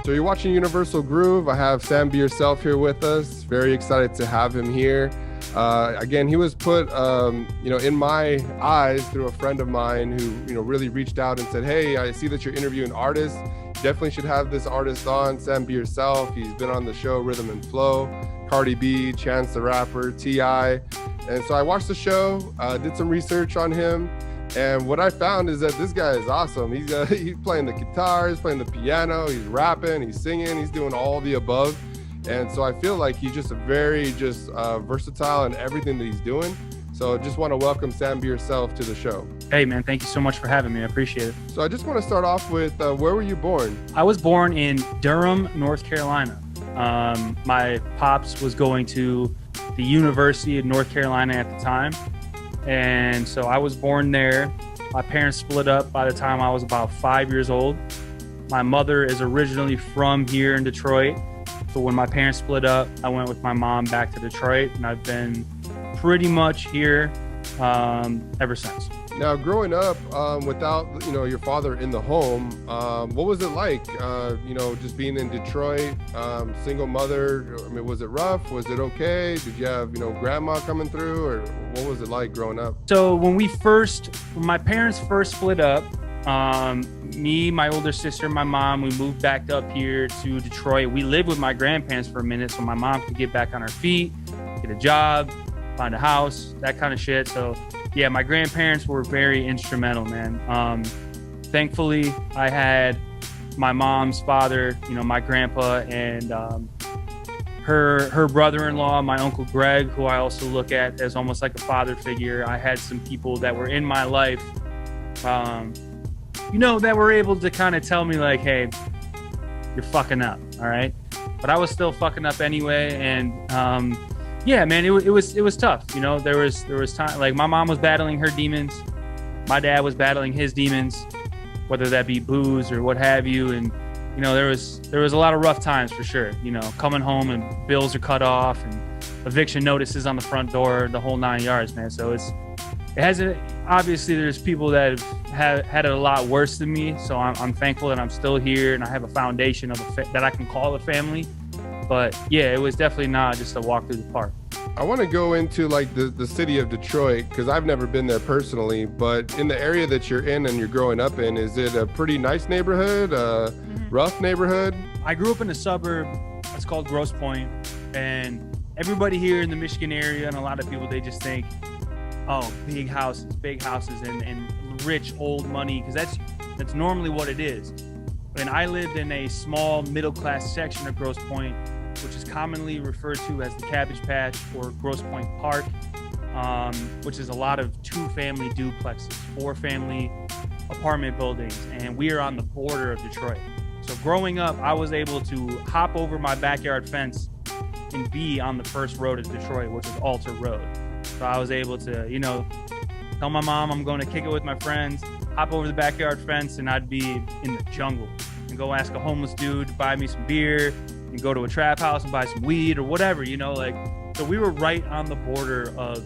So you're watching Universal Groove. I have Sam Be Yourself here with us. Very excited to have him here. Again, he was put, in my eyes through a friend of mine who, really reached out and said, "Hey, I see that you're interviewing artists. Definitely should have this artist on, Sam Be Yourself. He's been on the show Rhythm and Flow, Cardi B, Chance the Rapper, T.I." And so I watched the show, did some research on him. And what I found is that this guy is awesome. He's playing the guitar, he's playing the piano, he's rapping, he's singing, he's doing all the above. And so I feel like he's just very versatile in everything that he's doing. So just want to welcome Sam Be Yourself to the show. Hey man, thank you so much for having me. I appreciate it. So I just want to start off with, where were you born? I was born in Durham, North Carolina. My pops was going to the University of North Carolina at the time. And so I was born there. My parents split up by the time I was about 5 years old. My mother is originally from here in Detroit. So when my parents split up, I went with my mom back to Detroit, and I've been pretty much here ever since. Now, growing up without, your father in the home, what was it like, just being in Detroit, single mother? I mean, was it rough? Was it okay? Did you have, grandma coming through, or what was it like growing up? So when my parents first split up, me, my older sister, my mom, we moved back up here to Detroit. We lived with my grandparents for a minute so my mom could get back on her feet, get a job, find a house, that kind of shit. So yeah, my grandparents were very instrumental, man. Thankfully, I had my mom's father, my grandpa, and her brother-in-law, my Uncle Greg, who I also look at as almost like a father figure. I had some people that were in my life, that were able to kind of tell me like, hey, you're fucking up, all right? But I was still fucking up anyway, and yeah, man, it was tough. There was time, like my mom was battling her demons, my dad was battling his demons, whether that be booze or what have you. And, there was a lot of rough times for sure, coming home and bills are cut off and eviction notices on the front door, the whole 9 yards, man. So obviously there's people that have had it a lot worse than me. So I'm thankful that I'm still here and I have a foundation that I can call a family. But yeah, it was definitely not just a walk through the park. I want to go into like the city of Detroit, because I've never been there personally, but in the area that you're in and you're growing up in, is it a pretty nice neighborhood, rough neighborhood? I grew up in a suburb that's called Grosse Pointe, and everybody here in the Michigan area and a lot of people, they just think, oh, big houses and rich old money, because that's normally what it is. And I lived in a small middle-class section of Grosse Pointe, which is commonly referred to as the Cabbage Patch or Grosse Pointe Park, which is a lot of 2-family duplexes, 4-family apartment buildings, and we are on the border of Detroit. So growing up, I was able to hop over my backyard fence and be on the first road of Detroit, which is Alter Road. So I was able to, tell my mom I'm going to kick it with my friends, hop over the backyard fence, and I'd be in the jungle and go ask a homeless dude to buy me some beer and go to a trap house and buy some weed or whatever, so we were right on the border of,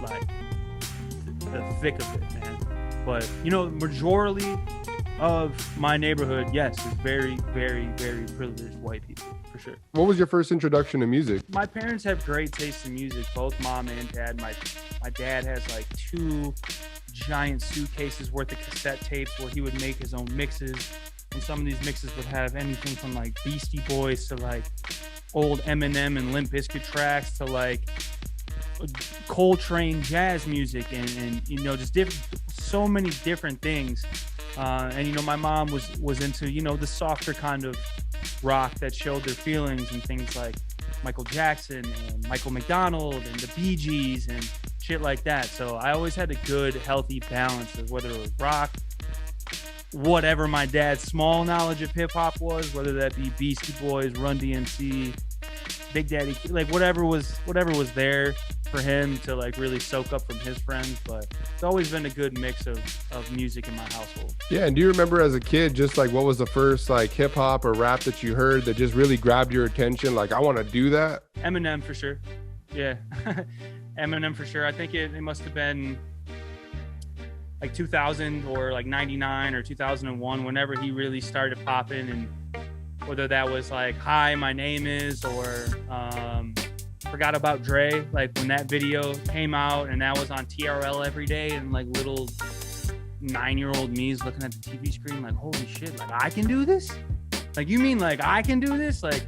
like the thick of it, man. But, majority of my neighborhood, yes, is very, very, very privileged white people, for sure. What was your first introduction to music? My parents have great taste in music, both mom and dad. My dad has like 2 giant suitcases worth of cassette tapes where he would make his own mixes. And some of these mixes would have anything from like Beastie Boys to like old Eminem and Limp Bizkit tracks to like Coltrane jazz music and just so many different things. And my mom was into the softer kind of rock that showed their feelings and things like Michael Jackson and Michael McDonald and the Bee Gees and shit like that. So I always had a good, healthy balance of whether it was rock, whatever my dad's small knowledge of hip hop was, whether that be Beastie Boys, Run DMC, Big Daddy, like whatever was there for him to like really soak up from his friends. But it's always been a good mix of music in my household. Yeah, and do you remember as a kid, just like what was the first like hip hop or rap that you heard that just really grabbed your attention? Like, I want to do that? Eminem for sure. Yeah, Eminem for sure. I think it must have been like 2000 or like 99 or 2001, whenever he really started popping. And whether that was like "Hi, my name is," or "Forgot About Dre." Like when that video came out and that was on TRL every day, and like little 9-year-old me is looking at the TV screen like, holy shit, like I can do this? Like, you mean like I can do this? Like,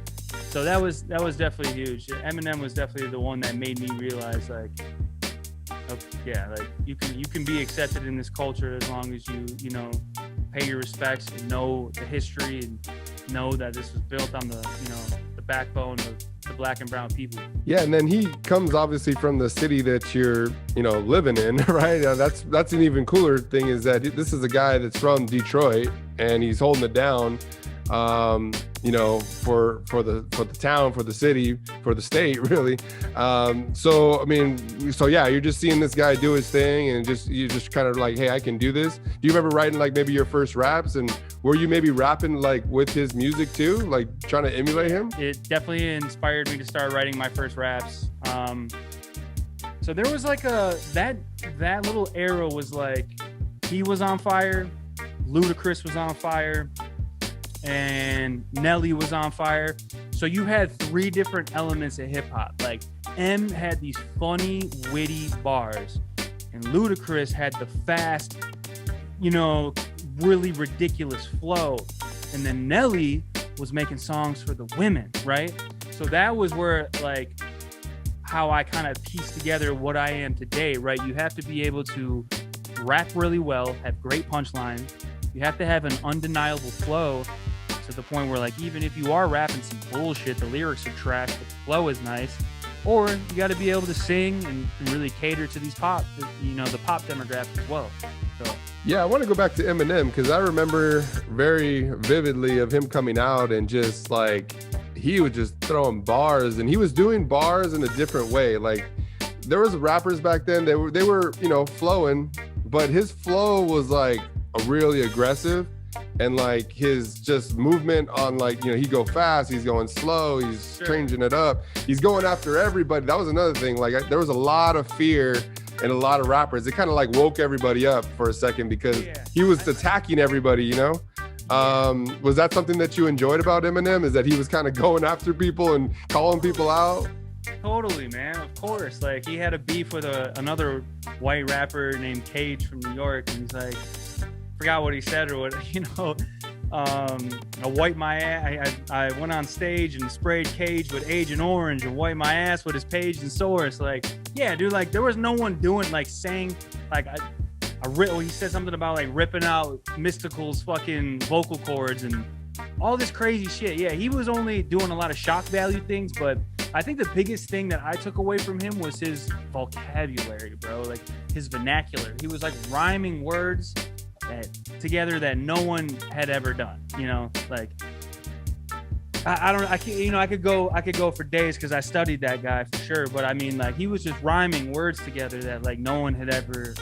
so that was definitely huge. Eminem was definitely the one that made me realize like, yeah, like you can be accepted in this culture as long as you know, pay your respects and know the history and know that this was built on the, you know, the backbone of the black and brown people. Yeah, and then he comes obviously from the city that you're, you know, living in, right? That's an even cooler thing, is that this is a guy that's from Detroit and he's holding it down, you know, for the town, for the city, for the state, really. So I mean, so yeah, you're just seeing this guy do his thing, and you're just kind of like, hey, I can do this. Do you remember writing like maybe your first raps, and were you maybe rapping like with his music too, like trying to emulate him? It definitely inspired me to start writing my first raps. So there was like that little era was like, he was on fire, Ludacris was on fire, and Nelly was on fire. So you had 3 different elements of hip hop. Like M had these funny, witty bars, and Ludacris had the fast, you know, really ridiculous flow. And then Nelly was making songs for the women, right? So that was where like how I kind of pieced together what I am today, right? You have to be able to rap really well, have great punchlines. You have to have an undeniable flow, to the point where like even if you are rapping some bullshit, the lyrics are trash, but the flow is nice. Or you got to be able to sing and really cater to these pop, you know, the pop demographic as well. So yeah, I want to go back to Eminem, because I remember very vividly of him coming out and just like, he was just throwing bars, and he was doing bars in a different way. Like there was rappers back then, they were, you know, flowing, but his flow was like a really aggressive. And like his just movement on, like, you know, he go fast, he's going slow, he's changing it up, he's going after everybody. That was another thing. Like there was a lot of fear in a lot of rappers. It kind of like woke everybody up for a second, because he was attacking everybody, you know. Was that something that you enjoyed about Eminem, is that he was kind of going after people and calling people out? Totally, man. Of course. Like he had a beef with another white rapper named Cage from New York, and he's like, forgot what he said or what, you know, I wiped my ass. I went on stage and sprayed Cage with Agent Orange and wiped my ass with his Page and Source. Like, yeah, dude, like there was no one doing, like saying, like he said something about like ripping out Mystical's fucking vocal cords and all this crazy shit. Yeah, he was only doing a lot of shock value things, but I think the biggest thing that I took away from him was his vocabulary, bro. Like his vernacular. He was like rhyming words together that no one had ever done, you know. Like I could go for days, because I studied that guy for sure, but I mean, like he was just rhyming words together that like no one had ever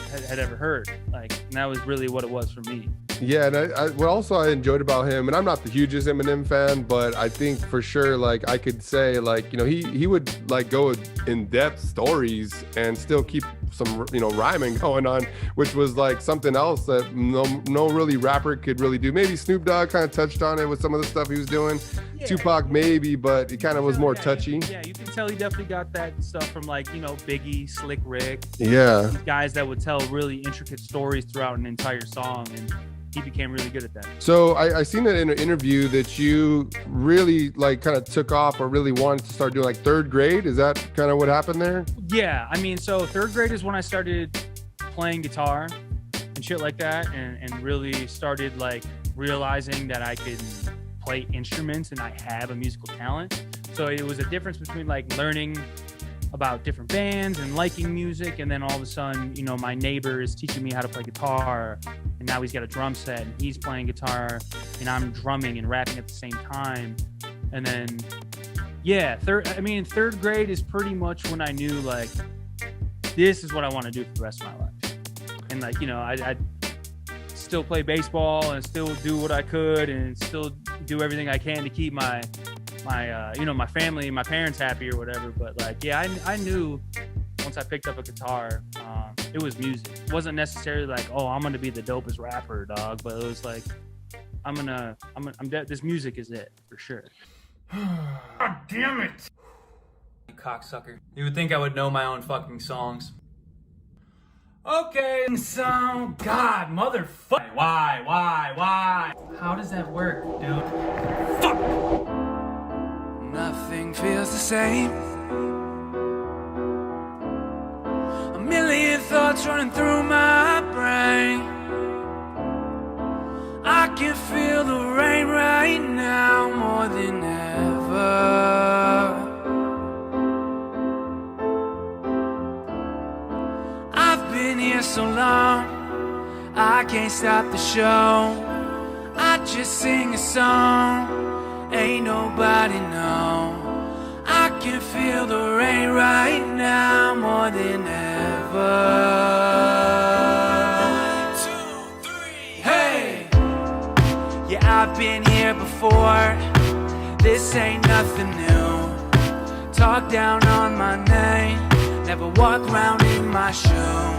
heard, like, and that was really what it was for me. Yeah, and what also I enjoyed about him, and I'm not the hugest Eminem fan, but I think for sure, like I could say, like, you know, he would like go in depth stories and still keep some, you know, rhyming going on, which was like something else that no really rapper could really do. Maybe Snoop Dogg kind of touched on it with some of the stuff he was doing. Yeah. Tupac maybe, but it kind of was more touchy. Yeah, you can tell he definitely got that stuff from like, you know, Biggie, Slick Rick. Yeah, these guys that would tell really intricate stories throughout an entire song, and he became really good at that. So I seen that in an interview that you really like kind of took off, or really wanted to start doing like 3rd grade. Is that kind of what happened there? Yeah, I mean, so 3rd grade is when I started playing guitar and shit like that, and really started like realizing that I could play instruments and I have a musical talent. So it was a difference between like learning about different bands and liking music, and then all of a sudden, you know, my neighbor is teaching me how to play guitar, and now he's got a drum set and he's playing guitar and I'm drumming and rapping at the same time. And then yeah, 3rd grade is pretty much when I knew like this is what I want to do for the rest of my life. And like, you know, I still play baseball and still do what I could and still do everything I can to keep my you know, my family, my parents happy or whatever. But like, yeah, I knew once I picked up a guitar, it was music. It wasn't necessarily like, oh, I'm going to be the dopest rapper, dog. But it was like, this music is it for sure. God damn it! You cocksucker. You would think I would know my own fucking songs. Okay, so God, motherfucker. Why? How does that work, dude? Fuck! Nothing feels the same. A million thoughts running through my brain. I can feel the rain right now more than ever. I've been here so long, I can't stop the show. I just sing a song, ain't nobody know. I can feel the rain right now more than ever. 1, 2, 3, hey! Yeah, I've been here before. This ain't nothing new. Talk down on my name, never walk around in my shoe.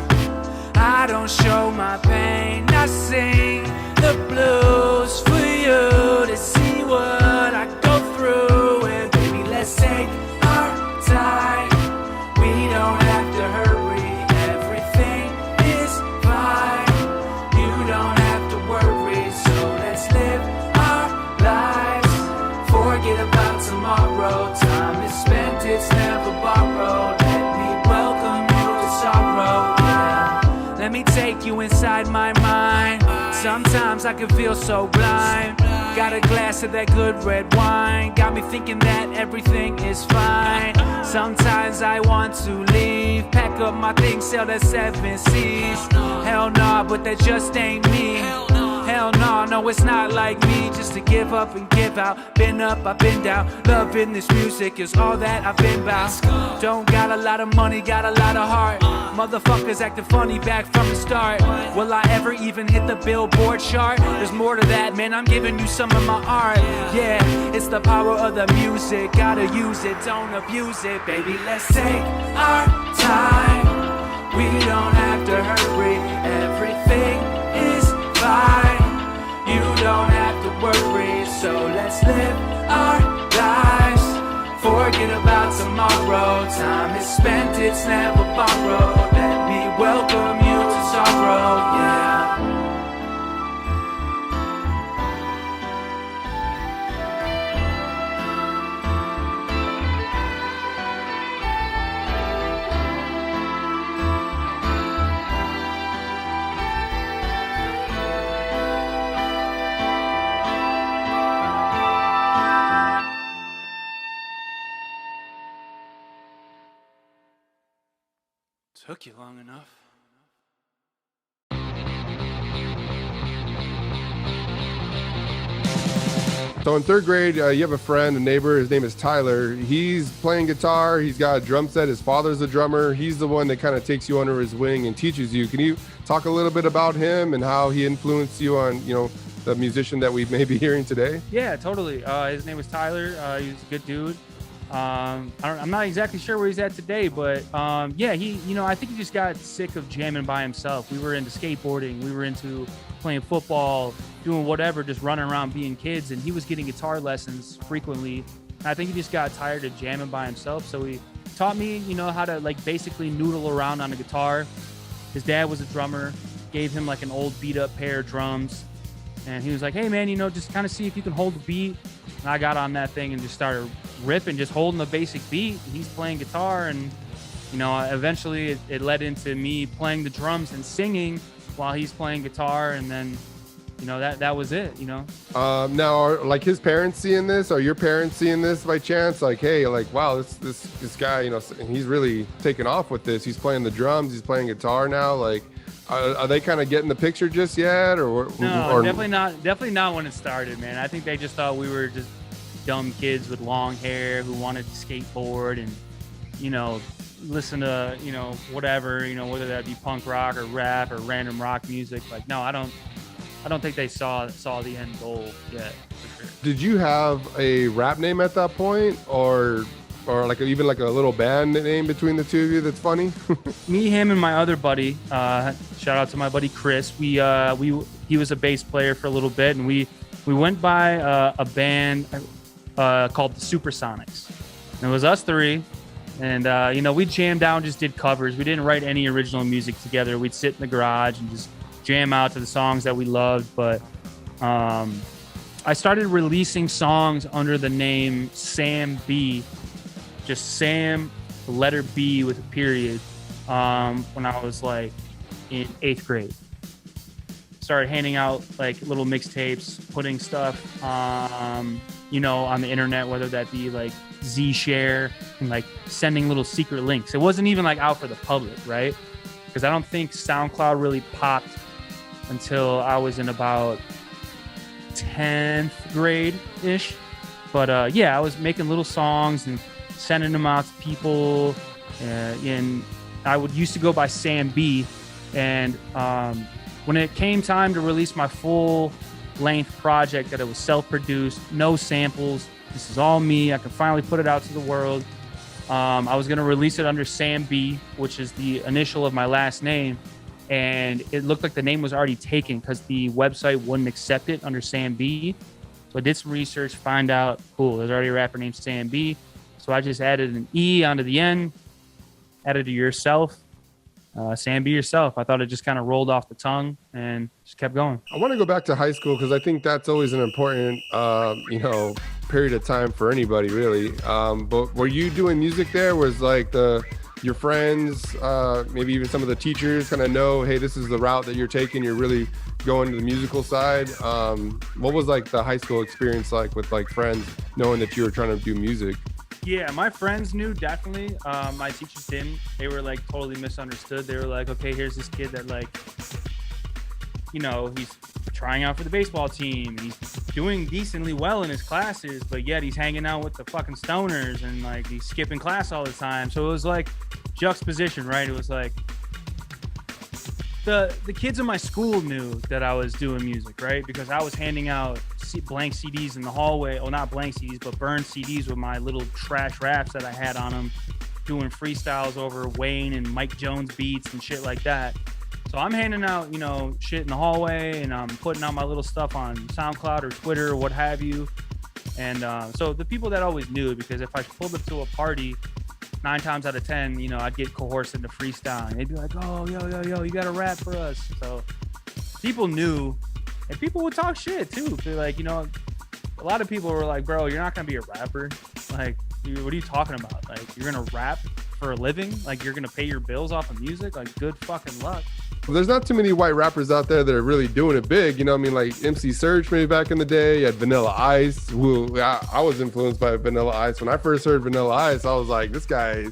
I don't show my pain, I sing the blues for you to see what I go through. And baby, let's take our time. We don't have to hurry, everything is fine. You don't have to worry, so let's live our lives. Forget about tomorrow, time is spent, it's never borrowed. Let me welcome you to sorrow, yeah. Let me take you inside my mind. Sometimes I can feel so blind. Got a glass of that good red wine, got me thinking that everything is fine. Sometimes I want to leave, pack up my things, sail the 7 seas. Hell nah, but that just ain't me. Hell no, no, it's not like me. Just to give up and give out. Been up, I've been down. Loving this music is all that I've been about. Don't got a lot of money, got a lot of heart. Motherfuckers acting funny back from the start. Will I ever even hit the Billboard chart? There's more to that, man, I'm giving you some of my art. Yeah, it's the power of the music. Gotta use it, don't abuse it. Baby, let's take our time. We don't have to hurry, everything is fine. You don't have to worry, so let's live our lives. Forget about tomorrow, time is spent, it's never borrowed. Let me welcome you to sorrow, yeah. Took you long enough. So in 3rd grade, you have a friend, a neighbor, his name is Tyler. He's playing guitar, he's got a drum set, his father's a drummer. He's the one that kind of takes you under his wing and teaches you. Can you talk a little bit about him and how he influenced you on, the musician that we may be hearing today? Yeah, totally. His name was Tyler. He was a good dude. I'm not exactly sure where he's at today, but yeah, I think he just got sick of jamming by himself. We were into skateboarding, we were into playing football, doing whatever, just running around being kids, and he was getting guitar lessons frequently. And I think he just got tired of jamming by himself, so he taught me, how to basically noodle around on a guitar. His dad was a drummer, gave him an old beat up pair of drums, and he was like, hey man, just kind of see if you can hold the beat. And I got on that thing and just started ripping, just holding the basic beat. He's playing guitar, and eventually it led into me playing the drums and singing while he's playing guitar, and then that was it. Now are his parents seeing this? Are your parents seeing this by chance? Hey, wow, this guy, and he's really taken off with this. He's playing the drums, he's playing guitar now. Are they kind of getting the picture just yet, or no? Definitely not when it started, man. I think they just thought we were just dumb kids with long hair who wanted to skateboard and listen to whatever, whether that be punk rock or rap or random rock music. No, I don't think they saw the end goal yet, for sure. Did you have a rap name at that point, or even a little band name between the two of you that's funny? Me, him, and my other buddy, shout out to my buddy Chris. He was a bass player for a little bit, and we We went by a band called the Supersonics. And it was us three. And, you know, we jammed out and just did covers. We didn't write any original music together. We'd sit in the garage and just jam out to the songs that we loved. But I started releasing songs under the name Sam B, just Sam, the letter B with a period, when I was like in 8th grade. Started handing out like little mixtapes, putting stuff, you know, on the internet, whether that be like Z-Share, and like sending little secret links. It wasn't even like out for the public, right? Because I don't think SoundCloud really popped until I was in about 10th grade-ish. But yeah, I was making little songs and sending them out to people. And I used to go by Sam B. And when it came time to release my full-length project, that it was self-produced, no samples, this is all me, I can finally put it out to the world. I was going to release it under Sam B, which is the initial of my last name. And it looked like the name was already taken because the website wouldn't accept it under Sam B. So I did some research, find out, cool, there's already a rapper named Sam B. So I just added an E onto the end, added a yourself, Sam B yourself. I thought it just kind of rolled off the tongue and just kept going. I want to go back to high school because I think that's always an important, you know, period of time for anybody, really. But were you doing music there? Was like your friends, maybe even some of the teachers kind of know, hey, this is the route that you're taking, you're really going to the musical side? What was like the high school experience like with like friends knowing that you were trying to do music? Yeah, my friends knew, definitely. My teachers didn't. They were like totally misunderstood. They were like, okay, here's this kid that like, you know, he's trying out for the baseball team. He's doing decently well in his classes, but yet he's hanging out with the fucking stoners and like he's skipping class all the time. So it was like juxtaposition, right? It was like the kids in my school knew that I was doing music, right? Because I was handing out blank CDs in the hallway. Oh, not blank CDs, but burned CDs with my little trash raps that I had on them, doing freestyles over Wayne and Mike Jones beats and shit like that. So I'm handing out, you know, shit in the hallway, and I'm putting out my little stuff on SoundCloud or Twitter or what have you. And so the people that always knew, because if I pulled up to a party, 9 times out of 10, you know, I'd get coerced into freestyle. And they'd be like, oh, yo, you got to rap for us. So people knew, and people would talk shit too. They're like, you know, a lot of people were like, bro, you're not going to be a rapper. Like, what are you talking about? Like, you're going to rap for a living? Like, you're going to pay your bills off of music? Like, good fucking luck. Well, there's not too many white rappers out there that are really doing it big. You know what I mean? Like MC Serch maybe back in the day. You had Vanilla Ice. Who I was influenced by Vanilla Ice. When I first heard Vanilla Ice, I was like, this guy,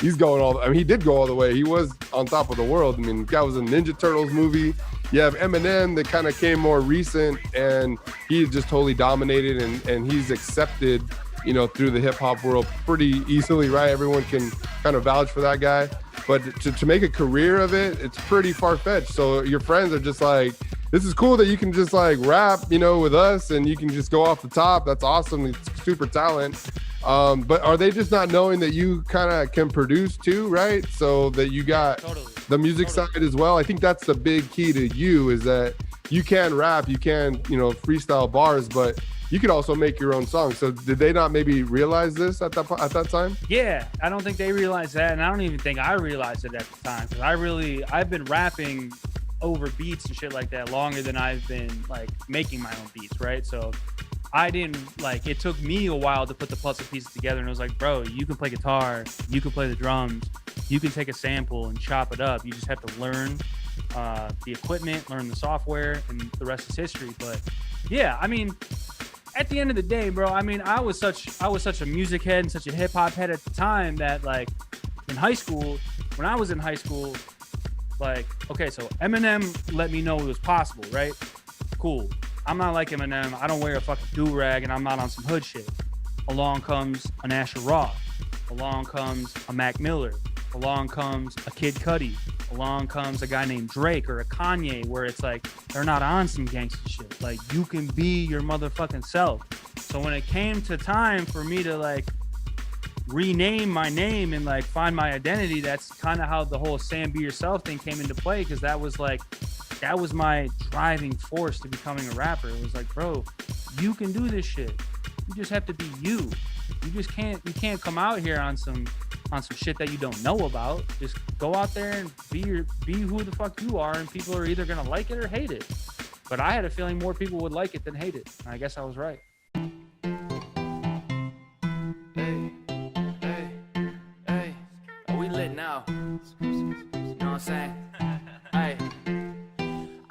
he's going all, I mean, he did go all the way. He was on top of the world. I mean, the guy was in Ninja Turtles movie. You have Eminem that kind of came more recent, and he just totally dominated, and he's accepted, you know, through the hip hop world pretty easily, right? Everyone can kind of vouch for that guy. But to make a career of it, it's pretty far-fetched. So your friends are just like, this is cool that you can just like rap, you know, with us, and you can just go off the top. That's awesome. It's super talent. But are they just not knowing that you kind of can produce too, right? So that you got the music side as well. I think that's the big key to you, is that you can rap, you can, you know, freestyle bars, but you could also make your own songs. So did they not maybe realize this at that time? Yeah, I don't think they realized that, and I don't even think I realized it at the time, because I've been rapping over beats and shit like that longer than I've been like making my own beats, right? So I didn't like, it took me a while to put the puzzle pieces together, and it was like, bro, you can play guitar, you can play the drums, you can take a sample and chop it up. You just have to learn the equipment, learn the software, and the rest is history. But yeah, I mean, at the end of the day, bro, I mean, I was such a music head and such a hip hop head at the time that, like, in high school, when I was in high school, like, okay, so Eminem let me know it was possible, right? Cool. I'm not like Eminem. I don't wear a fucking do-rag, and I'm not on some hood shit. Along comes an Asher Roth. Along comes a Mac Miller. Along comes a Kid Cudi. Along comes a guy named Drake or a Kanye, where it's like, they're not on some gangster shit. Like, you can be your motherfucking self. So when it came to time for me to like rename my name and like find my identity, that's kind of how the whole Sam Be Yourself thing came into play, because that was my driving force to becoming a rapper. It was like, bro, You can do this shit. You just have to be you. You can't come out here on some shit that you don't know about. Just go out there and be who the fuck you are, and people are either gonna like it or hate it. But I had a feeling more people would like it than hate it. And I guess I was right. Hey, are we lit now? You know what I'm saying? Hey.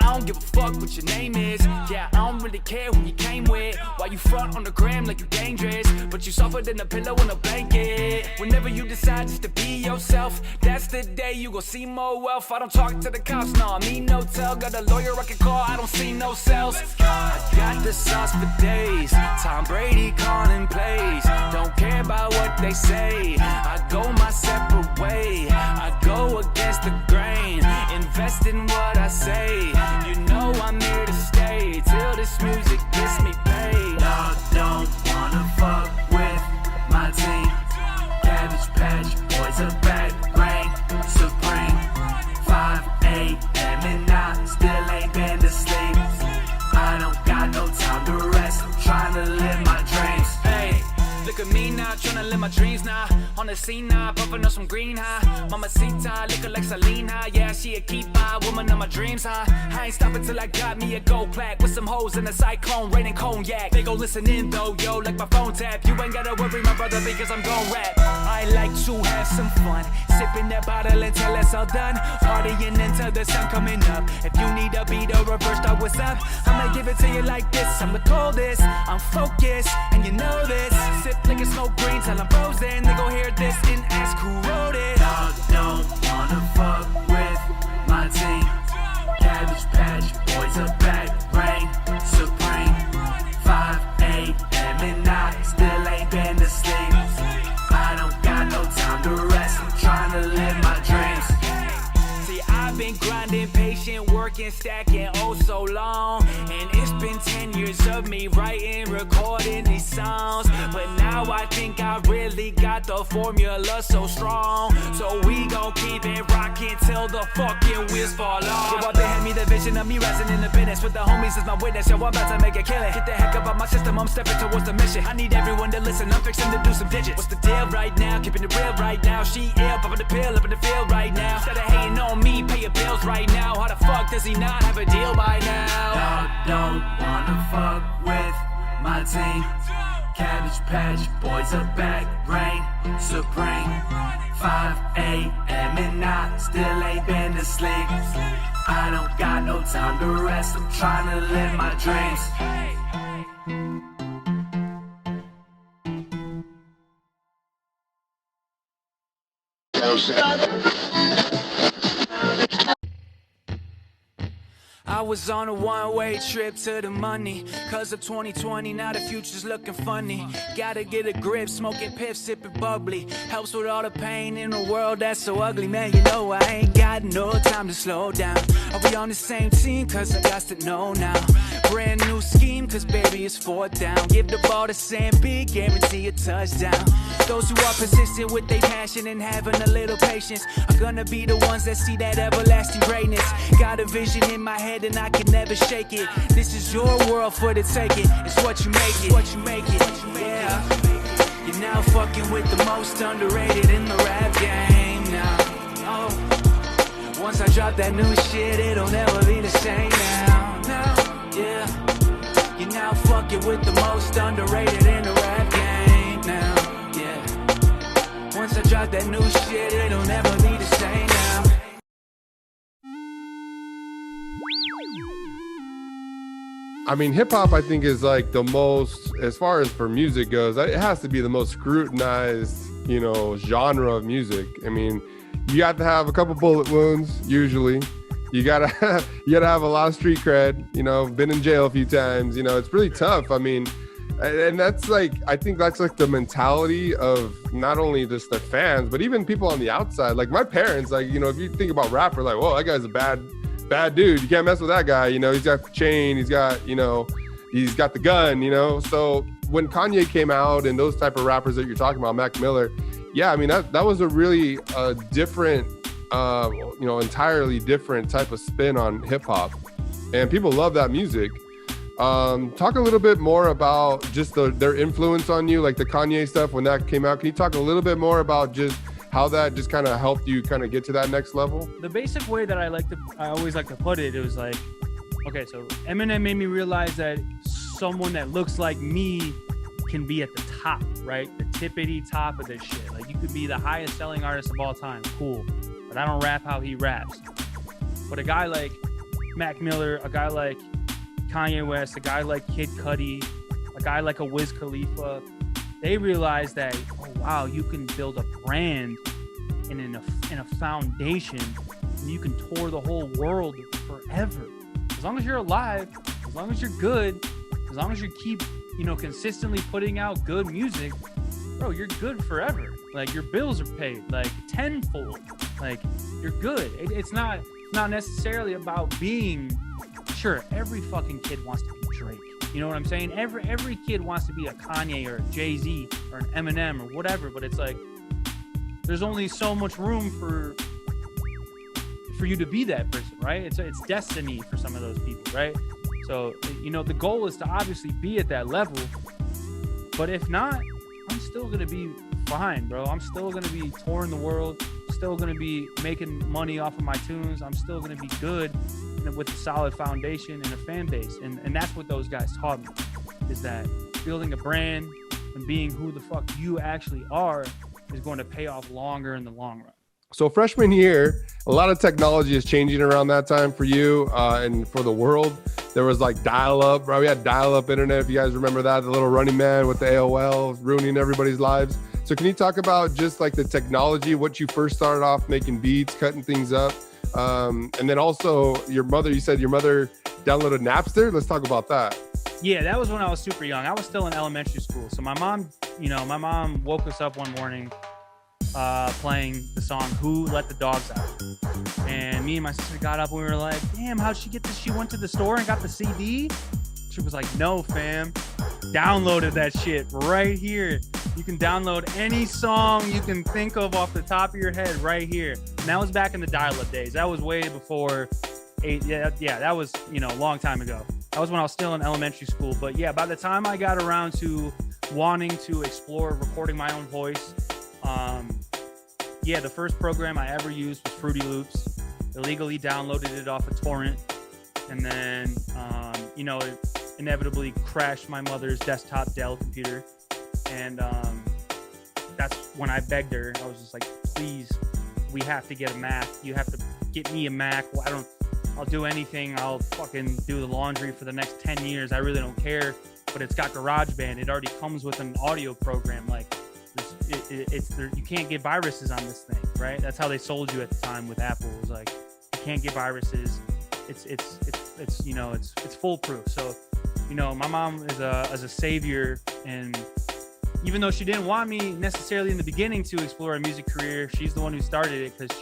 I don't give a fuck what your name is. Yeah, I don't really care who you came with. Why you front on the gram like you dangerous, but you softer than a pillow and a blanket. Whenever you decide just to be yourself, that's the day you gon' see more wealth. I don't talk to the cops, no, I mean no tell. Got a lawyer I can call, I don't see no cells. I got the sauce for days. Tom Brady calling plays. Don't care about what they say. I go my separate way. I go against the grain. Invest in what I say. You know I'm here to stay till this music gets me paid. Dog don't wanna fuck with my team. Cabbage Patch Boys are back, reign supreme. 5 a.m. and I still ain't been to sleep. I don't got no time to rest. I'm trying to live my dreams. Hey, look at me now, trying to live my dreams now. On the scene now, puffing on some green high. Mama Sita, looking like Celine high. Yeah, she a keeper, woman of my dreams high. I ain't stopping till I got me a gold plaque with some hoes in a cyclone, raining cognac. They go listen in though, yo, like my phone tap. You ain't gotta worry, my brother, because I'm gon' rap. I like to have some fun, sipping that bottle until it's all done. Partying until the sun coming up. If you need a beat or a verse, start what's up. I'ma give it to you like this. I'm the coldest, I'm focused, and you know this. Sip like a smoke green till I'm frozen. They gon' hear this and ask who wrote it. Dog don't wanna fuck with my team. Cabbage Patch Boys are back, reign supreme. 5 a.m. and I still ain't been to sleep. I don't got no time to rest. I'm trying to live my dreams. See, I've been grinding, patient, working, stacking oh so long. And it's been 10 years of me writing, recording these songs. But now I think I really got the formula so strong. So we gon' keep it rocking till the fucking wheels fall off. Yo, they hand me the vision of me rising in the business with the homies as my witness. Yo, I'm about to make a killing. Get the heck up out my system, I'm stepping towards the mission. I need everyone to listen, I'm fixing to do some digits. What's the deal right now? Keeping it real right now. She ill, popping the pill up in the field right now. Instead of hating on me, pay your bills right now. How the fuck does he not have a deal by now? Dog don't wanna fuck with my team. Cabbage Patch Boys are back, reign supreme. 5 a.m. and I still ain't been to sleep. I don't got no time to rest. I'm trying to live my dreams. I was on a one-way trip to the money. Cause of 2020, now the future's looking funny. Gotta get a grip, smoking piff, sipping bubbly. Helps with all the pain in a world that's so ugly. Man, you know I ain't got no time to slow down. Are we on the same team? Cause I got to know now. Brand new scheme, cause baby it's 4th down. Give the ball to Sam B, guarantee a touchdown. Those who are persistent with their passion and having a little patience are gonna be the ones that see that everlasting greatness. Got a vision in my head and I can never shake it. This is your world for the taking. It's what you make it. What you make it. Yeah. You're now fucking with the most underrated in the rap game now. Oh. Once I drop that new shit, it'll never be the same now. Yeah. You're now fucking with the most underrated in the rap game now. Yeah. Once I drop that new shit, it'll never be the same now. I mean, hip hop, I think, is like the most, as far as for music goes, it has to be the most scrutinized, you know, genre of music. I mean, you got to have a couple bullet wounds, usually. You gotta have a lot of street cred, you know, been in jail a few times, you know, it's really tough. I mean, and that's like, I think that's like the mentality of not only just the fans, but even people on the outside. Like my parents, like, you know, if you think about rapper, like, whoa, that guy's a bad dude. You can't mess with that guy. You know, he's got the chain, he's got, you know, he's got the gun, you know? So when Kanye came out and those type of rappers that you're talking about, Mac Miller, yeah, I mean, that was a really different, you know, entirely different type of spin on hip hop, and people love that music. Talk a little bit more about just their influence on you, like the Kanye stuff when that came out. Can you talk a little bit more about just how that just kind of helped you kind of get to that next level? The basic way that I always like to put it, it was like, okay, so Eminem made me realize that someone that looks like me can be at the top, right? The tippity top of this shit. Like, you could be the highest selling artist of all time. Cool. But I don't rap how he raps. But a guy like Mac Miller, a guy like Kanye West, a guy like Kid Cudi, a guy like a Wiz Khalifa, they realize that, oh wow, you can build a brand and in a foundation, and you can tour the whole world forever. As long as you're alive, as long as you're good, as long as you keep, consistently putting out good music, bro, you're good forever. Like, your bills are paid, like, tenfold. Like, you're good. It's not necessarily about being, sure, every fucking kid wants to be Drake. You know what I'm saying? Every kid wants to be a Kanye or a Jay-Z or an Eminem or whatever, but it's like, there's only so much room for you to be that person, right? It's destiny for some of those people, right? So, the goal is to obviously be at that level, but if not, I'm still going to be fine, bro. I'm still going to be touring the world, still going to be making money off of my tunes. I'm still going to be good with a solid foundation and a fan base. And that's what those guys taught me, is that building a brand and being who the fuck you actually are is going to pay off longer in the long run. So freshman year, a lot of technology is changing around that time for you and for the world. There was like dial-up, bro. We had dial-up internet, if you guys remember that, the little running man with the AOL ruining everybody's lives. So can you talk about just like the technology, what you first started off making beats, cutting things up? And then also you said your mother downloaded Napster. Let's talk about that. Yeah, that was when I was super young. I was still in elementary school. So my mom woke us up one morning playing the song Who Let the Dogs Out. And me and my sister got up and we were like, damn, how'd she get this? She went to the store and got the CD? She was like, no, fam. Downloaded that shit right here. You can download any song you can think of off the top of your head right here. And that was back in the dial-up days. That was way before that was, a long time ago. That was when I was still in elementary school. But yeah, by the time I got around to wanting to explore recording my own voice, the first program I ever used was Fruity Loops. Illegally downloaded it off a torrent. And then, it inevitably crashed my mother's desktop Dell computer. And that's when I begged her. I was just like, please, we have to get a Mac. You have to get me a Mac. I'll do anything. I'll fucking do the laundry for the next 10 years. I really don't care. But it's got GarageBand. It already comes with an audio program. Like, you can't get viruses on this thing, right? That's how they sold you at the time with Apple. It was like, you can't get viruses. It's foolproof. So, my mom is a savior, and even though she didn't want me necessarily in the beginning to explore a music career, she's the one who started it, because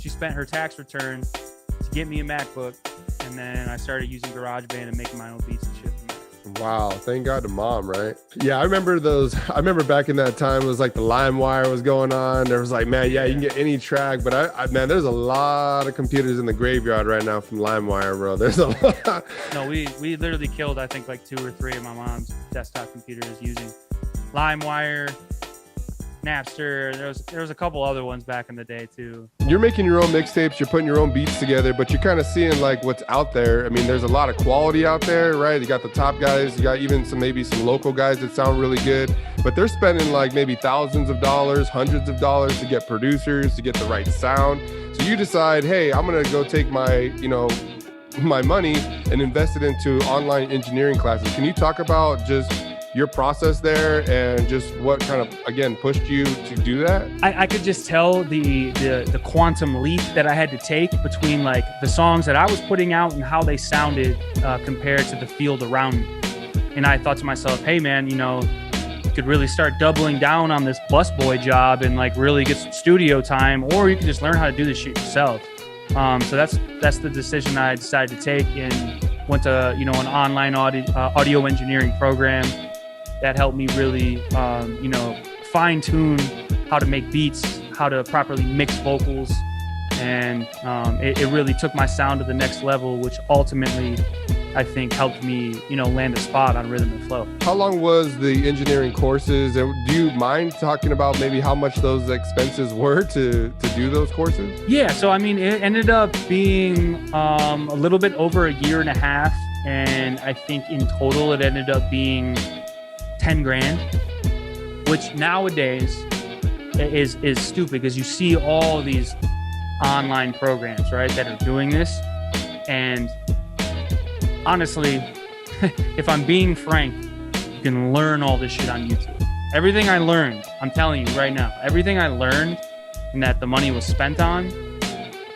she spent her tax return to get me a MacBook, and then I started using GarageBand and making my own beats and shit from there. Wow, thank God to mom, right? Yeah, I remember back in that time, it was like the LimeWire was going on. There was like, man, you can get any track, but man, there's a lot of computers in the graveyard right now from LimeWire, bro. There's a lot. No, we literally killed, I think, like 2 or 3 of my mom's desktop computers using LimeWire, Napster. There was a couple other ones back in the day too. You're making your own mixtapes, you're putting your own beats together, but you're kind of seeing like what's out there. I mean, there's a lot of quality out there, right? You got the top guys, you got even maybe some local guys that sound really good, but they're spending like maybe thousands of dollars, hundreds of dollars to get producers, to get the right sound. So you decide, hey, I'm gonna go take my money and invest it into online engineering classes. Can you talk about just your process there and just what kind of, again, pushed you to do that? I could just tell the quantum leap that I had to take between like the songs that I was putting out and how they sounded compared to the field around me. And I thought to myself, hey man, you could really start doubling down on this busboy job and like really get some studio time, or you can just learn how to do this shit yourself. So that's the decision I decided to take, and went to an online audio engineering program that helped me really, fine tune how to make beats, how to properly mix vocals. And it really took my sound to the next level, which ultimately I think helped me, land a spot on Rhythm and Flow. How long was the engineering courses? And do you mind talking about maybe how much those expenses were to do those courses? Yeah, so I mean, it ended up being a little bit over a year and a half, and I think in total it ended up being 10 grand, which nowadays is stupid because you see all these online programs, right, that are doing this. And honestly, if I'm being frank, you can learn all this shit on YouTube. Everything I learned, I'm telling you right now, everything I learned and that the money was spent on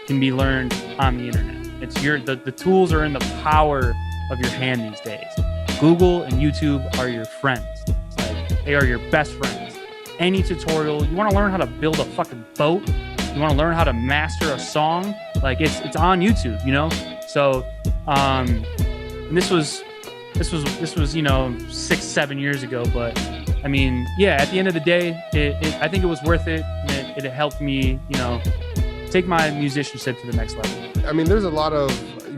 can be learned on the internet. It's the tools are in the power of your hand these days. Google and YouTube are your friends. It's like they are your best friends. Any tutorial, you want to learn how to build a fucking boat, you want to learn how to master a song, like it's on YouTube, So, and this was 6-7 years ago, but I mean, yeah, at the end of the day, I think it was worth it. And it helped me, take my musicianship to the next level. I mean, there's a lot of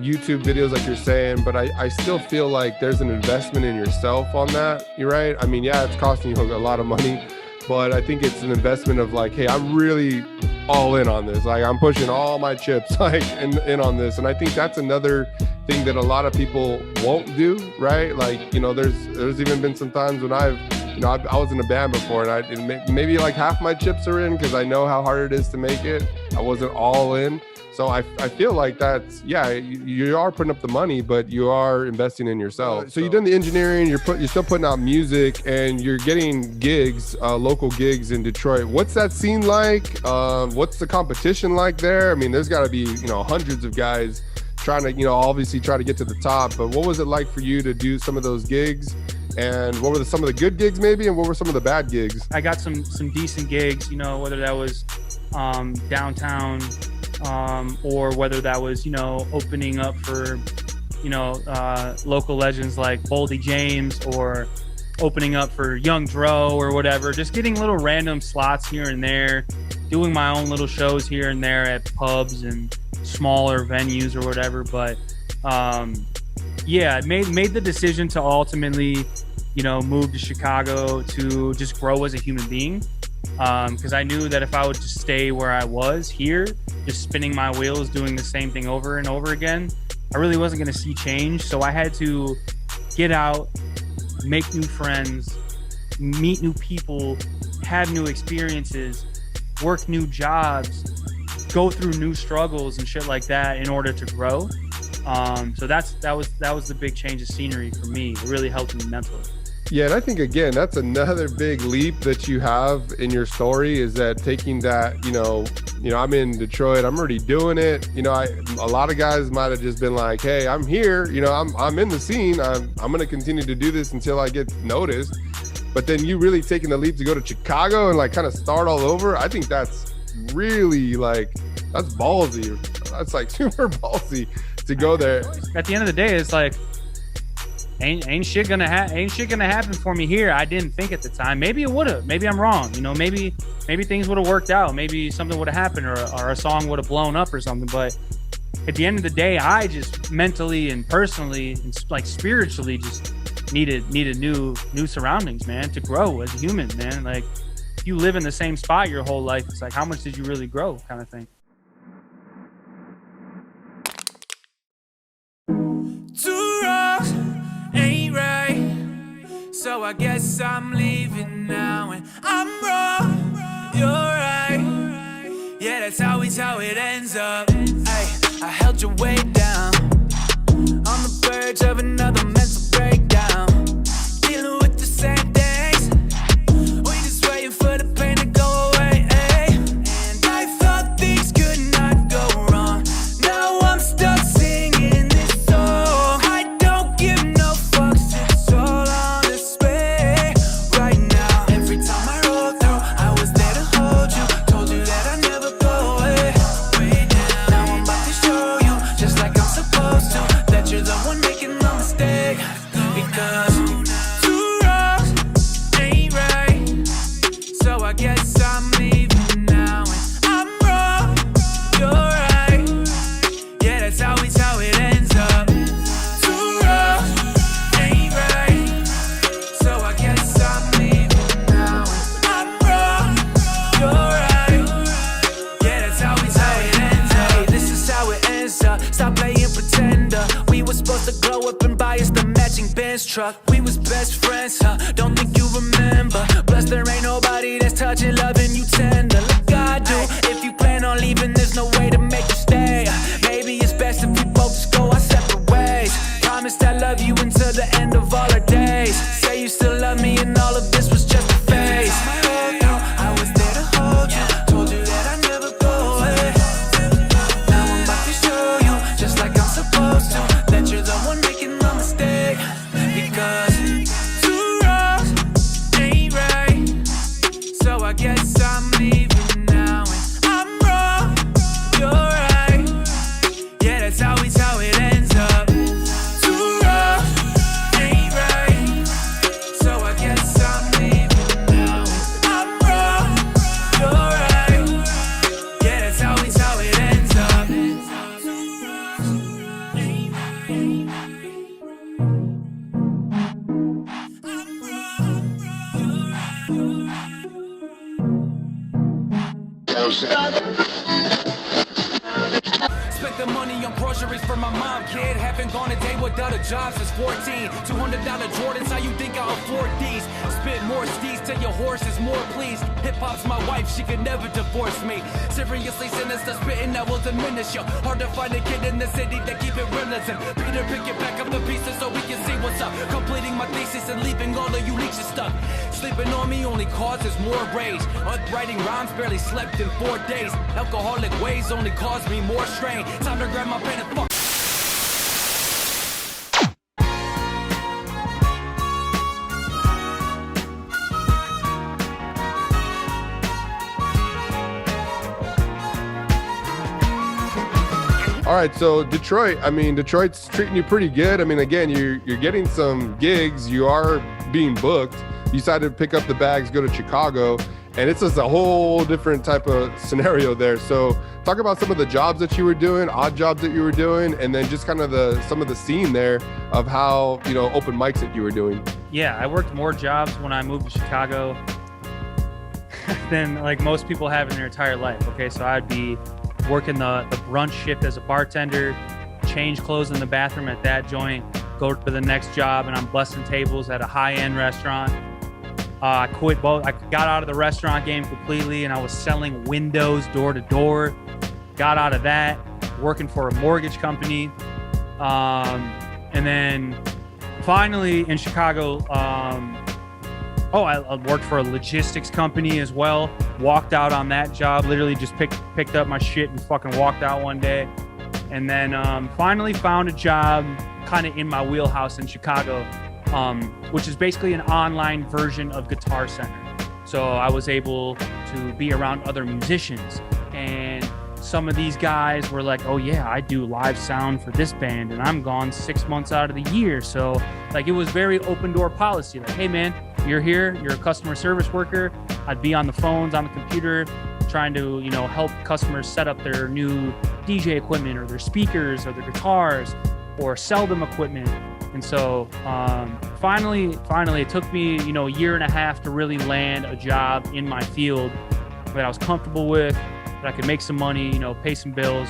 YouTube videos like you're saying, but I still feel like there's an investment in yourself on that. You're right. I mean, yeah, it's costing you a lot of money, but I think it's an investment of like, hey, I'm really all in on this. Like I'm pushing all my chips like in on this. And I think that's another thing that a lot of people won't do, right? Like, there's even been some times when I was in a band before and maybe like half my chips are in because I know how hard it is to make it. I wasn't all in. So I feel like that's, yeah, you are putting up the money, but you are investing in yourself. So you've done the engineering, you're still putting out music, and you're getting gigs, local gigs in Detroit. What's that scene like? What's the competition like there? I mean, there's got to be, hundreds of guys trying to, obviously try to get to the top. But what was it like for you to do some of those gigs? And what were some of the good gigs maybe? And what were some of the bad gigs? I got some decent gigs, whether that was downtown, or whether that was, opening up for, local legends like Boldy James, or opening up for Young Dro or whatever, just getting little random slots here and there, doing my own little shows here and there at pubs and smaller venues or whatever. But yeah, made the decision to ultimately, move to Chicago to just grow as a human being. Because I knew that if I would just stay where I was here, just spinning my wheels, doing the same thing over and over again, I really wasn't going to see change. So I had to get out, make new friends, meet new people, have new experiences, work new jobs, go through new struggles and shit like that in order to grow. So that was the big change of scenery for me. It really helped me mentally. Yeah, and I think, again, that's another big leap that you have in your story, is that taking that, I'm in Detroit, I'm already doing it. A lot of guys might have just been like, hey, I'm here, I'm in the scene. I'm going to continue to do this until I get noticed. But then you really taking the leap to go to Chicago and like kind of start all over. I think that's really that's ballsy. That's like super ballsy to go there. At the end of the day, it's like, ain't shit gonna happen for me here. I didn't think at the time. Maybe it would have. Maybe I'm wrong. Maybe things would have worked out. Maybe something would have happened, or a song would have blown up or something. But at the end of the day, I just mentally and personally and like spiritually just needed new surroundings, man, to grow as a human, man. Like if you live in the same spot your whole life, it's like, how much did you really grow, kind of thing. So I guess I'm leaving now, and I'm wrong, you're right. Yeah, that's always how it ends up. Ay, I held your weight down, on the verge of another mental breakdown, dealing with the same things, we just waiting for the pain to go away. Ay. And I thought things could not go wrong, now I'm stuck singing this song. I don't give no fucks, it's all on display right now. Every time I roll through, I was there to hold you, told you that I never go away. Now I'm about to show you, just like I'm supposed to, that you're the one making the mistake. Because two wrongs ain't right, so I guess I'm leaving now, and I'm wrong, you're right. Yeah, that's always how it ends up. Two wrongs Benz truck. We was best friends, huh? Don't think you remember. Plus there ain't nobody that's touching, loving you tender like I do. If you plan on leaving, there's no way to make you stay. Maybe it's best if we both just go our separate ways. Promised I love you until the end of all our days. Say you still love me and all of this was just a phase. I was there to hold you, told you that I never go away. Now I'm about to show you, just like I'm supposed to, that you're the one making the mistake. Because two wrongs ain't right, so I guess I'm leaving now. And I'm wrong, you're right. Yeah, that's always how it ends up. Two wrongs ain't right, so I guess I'm leaving now. And I'm wrong, you're right. Yeah, that's always how it ends up. Two wrongs ain't Spent the money on groceries for my mom, kid. Haven't gone a day without a job since 14. $200 Jordans, how you think I afford these? Spit more steez till your horse is more pleased. Hip hop's my wife, she could never divorce me. Seriously sinister spitting that will diminish you. Hard to find a kid in the city that keep it realism. Peter, pick it back up the pieces so we can see what's up. Completing my thesis and leaving all of you leeches stuck. Sleeping on me only causes more rage. Writing rhymes, barely slept in 4 days. Alcoholic ways only cause me more strain. Time to grab my pen and fuck. All right, so Detroit, I mean, Detroit's treating you pretty good. I mean, again, you're getting some gigs. You are being booked. You decided to pick up the bags, go to Chicago, and it's just a whole different type of scenario there. So talk about some of the jobs that you were doing, odd jobs that you were doing, and then just kind of some of the scene there of how, you know, open mics that you were doing. Yeah, I worked more jobs when I moved to Chicago than like most people have in their entire life. Okay, so I'd be working the brunch shift as a bartender, change clothes in the bathroom at that joint, go to the next job, and I'm busting tables at a high-end restaurant. I quit both. I got out of the restaurant game completely, and I was selling windows door to door. Got out of that, working for a mortgage company, and then finally in Chicago. I worked for a logistics company as well. Walked out on that job. Literally just picked up my shit and fucking walked out one day. And then finally found a job kind of in my wheelhouse in Chicago, which is basically an online version of Guitar Center. So I was able to be around other musicians, and some of these guys were like, oh yeah, I do live sound for this band and I'm gone 6 months out of the year. So like it was very open door policy. Like, hey man, you're here, you're a customer service worker. I'd be on the phones, on the computer, trying to, you know, help customers set up their new DJ equipment or their speakers or their guitars, or sell them equipment. And so finally, it took me, you know, a year and a half to really land a job in my field that I was comfortable with, that I could make some money, you know, pay some bills.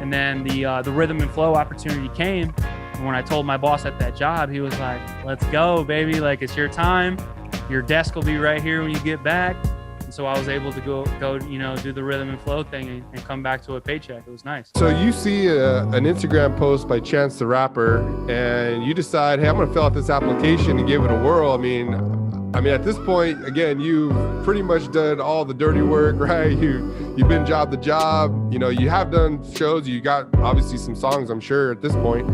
And then the rhythm and flow opportunity came. And when I told my boss at that job, he was like, let's go, baby. Like, it's your time. Your desk will be right here when you get back. And so I was able to go, you know, do the rhythm and flow thing and come back to a paycheck. It was nice. So you see an Instagram post by Chance the Rapper, and you decide, hey, I'm going to fill out this application and give it a whirl. I mean, at this point, again, you've pretty much done all the dirty work, right? You've been job to job. You know, you have done shows. You got obviously some songs, I'm sure, at this point.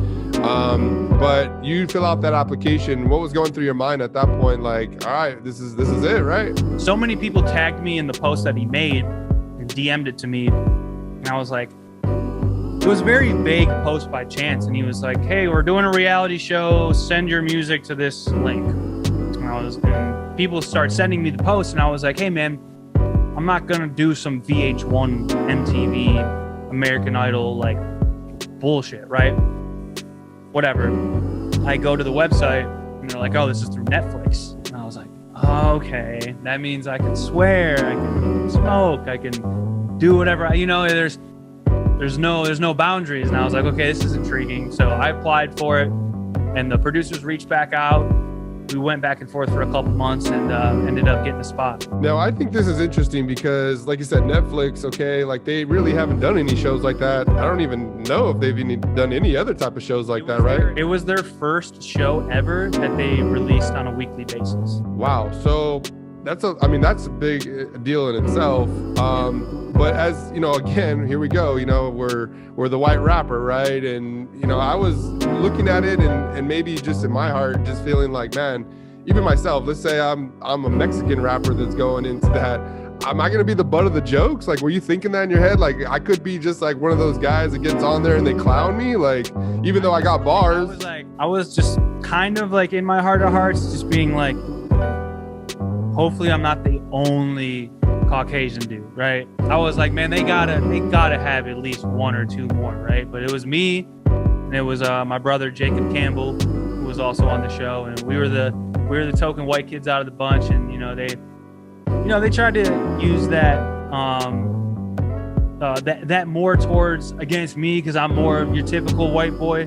But you fill out that application. What was going through your mind at that point? Like, all right, this is it, right? So many people tagged me in the post that he made and DM'd it to me. And I was like, it was a very vague post by Chance. And he was like, hey, we're doing a reality show. Send your music to this link. And people start sending me the post. And I was like, hey, man, I'm not going to do some VH1, MTV, American Idol, like bullshit, right? Whatever. I go to the website and they're like, oh, this is through Netflix. And I was like, okay, that means I can swear, I can smoke, I can do whatever. There's no boundaries. And I was like, okay, this is intriguing. So I applied for it. And the producers reached back out. We went back and forth for a couple months and ended up getting the spot. Now, I think this is interesting because, like you said, Netflix, okay, like they really haven't done any shows like that. I don't even know if they've even done any other type of shows like that, right? It was their first show ever that they released on a weekly basis. Wow. So that's a big deal in itself. But as you know, again, here we go, you know, we're the white rapper, right? And, you know, I was looking at it and maybe just in my heart, just feeling like, man, even myself, let's say I'm a Mexican rapper that's going into that. Am I going to be the butt of the jokes? Like, were you thinking that in your head? Like, I could be just like one of those guys that gets on there and they clown me. Like, even though I got bars. I was just kind of like in my heart of hearts, just being like, hopefully I'm not the only Caucasian dude, right? I was like, man, they gotta have at least one or two more, right? But it was me, and it was my brother Jacob Campbell, who was also on the show, and we were the token white kids out of the bunch, and they tried to use that that more towards against me because I'm more of your typical white boy.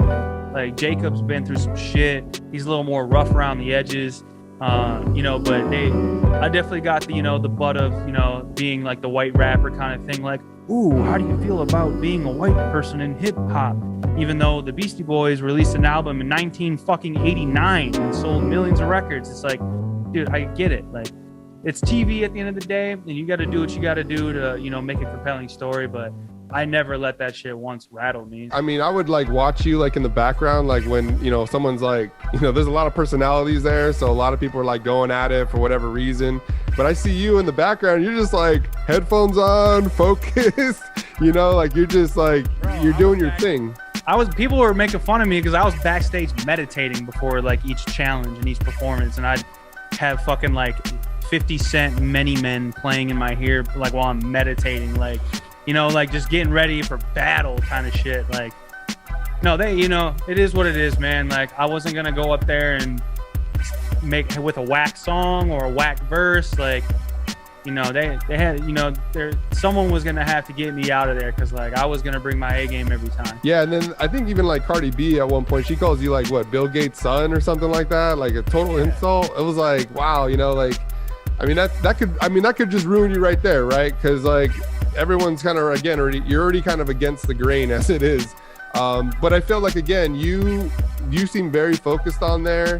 Like Jacob's been through some shit. He's a little more rough around the edges. But I definitely got the butt of, being like the white rapper kind of thing. Like, ooh, how do you feel about being a white person in hip hop? Even though the Beastie Boys released an album in 1989 and sold millions of records. It's like, dude, I get it. Like, it's TV at the end of the day, and you got to do what you got to do to, make a compelling story. But I never let that shit once rattle me. I mean, I would like watch you like in the background, like when, someone's like, there's a lot of personalities there. So a lot of people are like going at it for whatever reason. But I see you in the background, you're just like headphones on, focused, like you're just like, you're doing your thing. People were making fun of me because I was backstage meditating before like each challenge and each performance. And I'd have fucking like 50 Cent Many Men playing in my ear, like while I'm meditating, like, like just getting ready for battle kind of shit. Like, no, it is what it is, man. Like, I wasn't going to go up there and make with a whack song or a whack verse. Like, they had, someone was going to have to get me out of there because, like, I was going to bring my A game every time. Yeah, and then I think even, like, Cardi B at one point, she calls you, like, what, Bill Gates' son or something like that? Like, a total insult. It was like, wow, like, I mean, that could just ruin you right there, right? Because, like, everyone's kind of, again, you're already kind of against the grain as it is. But I feel like, again, you seem very focused on there.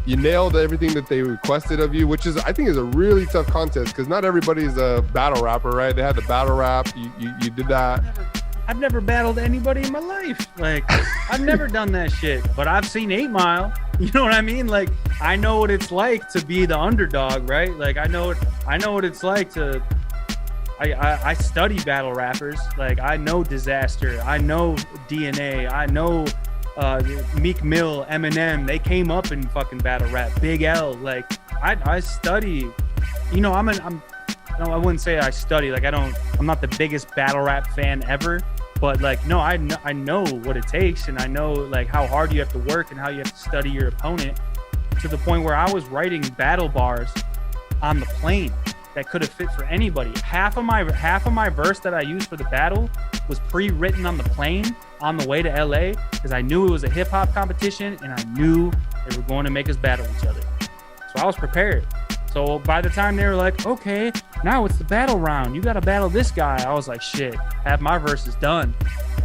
You nailed everything that they requested of you, which I think is a really tough contest because not everybody's a battle rapper, right? They had the battle rap. You did that. I've never battled anybody in my life. Like, I've never done that shit, but I've seen 8 Mile. You know what I mean? Like, I know what it's like to be the underdog, right? Like, I know what it's like to. I study battle rappers. Like, I know Disaster. I know DNA. I know Meek Mill, Eminem. They came up in fucking battle rap. Big L. Like, I study. I wouldn't say I study. Like, I'm not the biggest battle rap fan ever. But like, no, I know what it takes, and I know like how hard you have to work and how you have to study your opponent to the point where I was writing battle bars on the plane that could have fit for anybody. Half of my verse that I used for the battle was pre-written on the plane on the way to LA because I knew it was a hip hop competition and I knew they were going to make us battle each other. So I was prepared. So by the time they were like, okay, now it's the battle round. You got to battle this guy. I was like, shit, half my verse is done.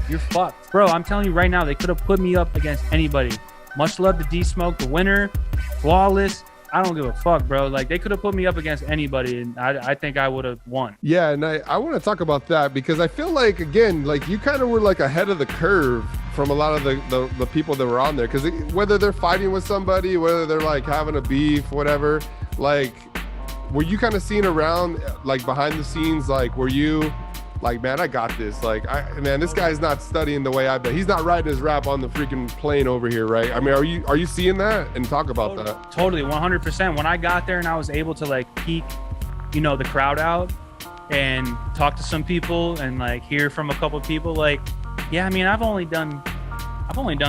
You're fucked. Bro, I'm telling you right now, they could have put me up against anybody. Much love to D-Smoke, the winner, Flawless. I don't give a fuck, bro. Like, they could have put me up against anybody, and I think I would have won. Yeah, and I want to talk about that because I feel like, again, like you kind of were like ahead of the curve from a lot of the people that were on there because whether they're fighting with somebody, whether they're like having a beef, whatever, like, were you kind of seeing around, like behind the scenes, like, were you like, man, I got this. Like, man, this guy's not studying the way I bet. He's not writing his rap on the freaking plane over here, right? I mean, are you seeing that? And talk about that. Totally, 100%. When I got there and I was able to like peek, the crowd out and talk to some people and like hear from a couple of people, like, yeah, I mean, I've only done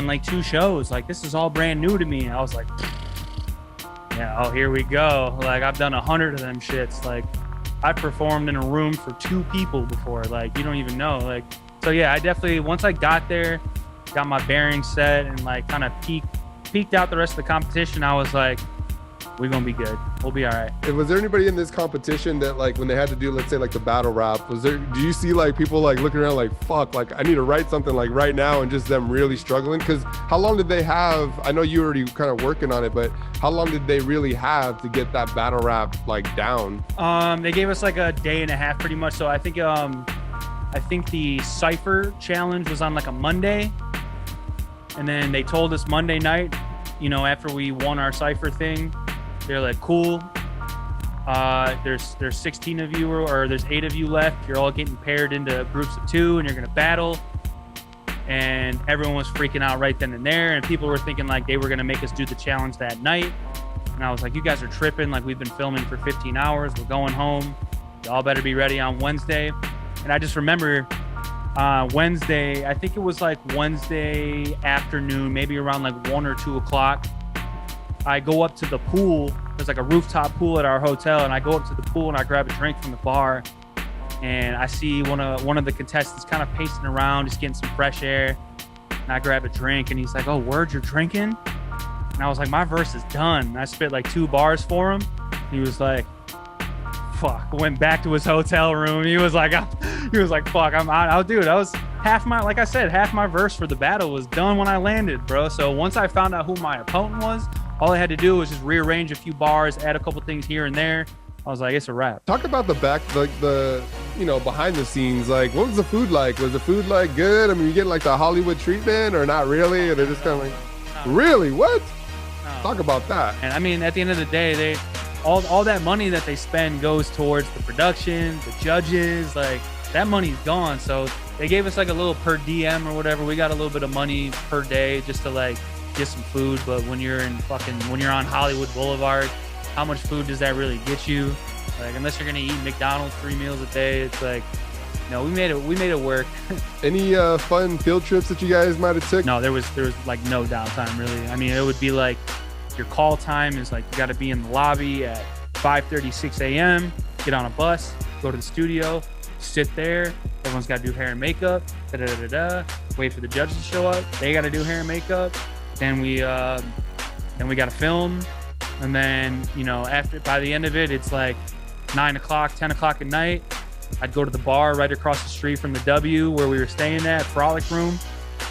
like 2 shows. Like, this is all brand new to me. I was like, yeah, oh, here we go. Like, I've done 100 of them shits. Like, I performed in a room for 2 people before. Like, you don't even know. Like, so yeah, I definitely, once I got there, got my bearings set and like kind of peeked peeked out the rest of the competition. I was like, we're gonna be good. We'll be all right. And was there anybody in this competition that like when they had to do, let's say like the battle rap, do you see like people like looking around like, fuck, like I need to write something like right now, and just them really struggling? Because how long did they have? I know you already kind of working on it, but how long did they really have to get that battle rap like down? They gave us like a day and a half pretty much. So I think the Cypher challenge was on like a Monday. And then they told us Monday night, you know, after we won our Cypher thing, they're like, cool. There's 16 of you, or there's 8 of you left. You're all getting paired into groups of 2, and you're gonna battle. And everyone was freaking out right then and there. And people were thinking like they were gonna make us do the challenge that night. And I was like, you guys are tripping. Like, we've been filming for 15 hours. We're going home. Y'all better be ready on Wednesday. And I just remember Wednesday, I think it was like Wednesday afternoon, maybe around like 1 or 2 o'clock. I go up to the pool. There's like a rooftop pool at our hotel, and I go up to the pool and I grab a drink from the bar, and I see one of the contestants kind of pacing around, just getting some fresh air. And I grab a drink, and he's like, "Oh, word, you're drinking?" And I was like, "My verse is done." And I spit like 2 bars for him. He was like, "Fuck." Went back to his hotel room. He was like, "Fuck, I'm out." Dude, I was half my verse for the battle was done when I landed, bro. So once I found out who my opponent was, all I had to do was just rearrange a few bars, add a couple things here and there. I was like, it's a wrap. Talk about the behind the scenes. Like, what was the food like? Was the food like good? I mean, you getting like the Hollywood treatment or not really? Or they're just kind of like, really? What? Talk about that. And I mean, at the end of the day, all that money that they spend goes towards the production, the judges, like that money's gone. So they gave us like a little per DM or whatever. We got a little bit of money per day just to like get some food. But when you're on Hollywood Boulevard, how much food does that really get you? Like, unless you're gonna eat McDonald's 3 meals a day, it's like, no, we made it work. Any fun field trips that you guys might have took? No, there was like no downtime really. I mean, it would be like your call time is like you got to be in the lobby at 5:30, 6 a.m. Get on a bus, go to the studio, sit there. Everyone's got to do hair and makeup. Wait for the judges to show up. They got to do hair and makeup. Then we got to film, and then by the end of it, it's like 9 o'clock, 10 o'clock at night. I'd go to the bar right across the street from the W where we were staying at, Frolic Room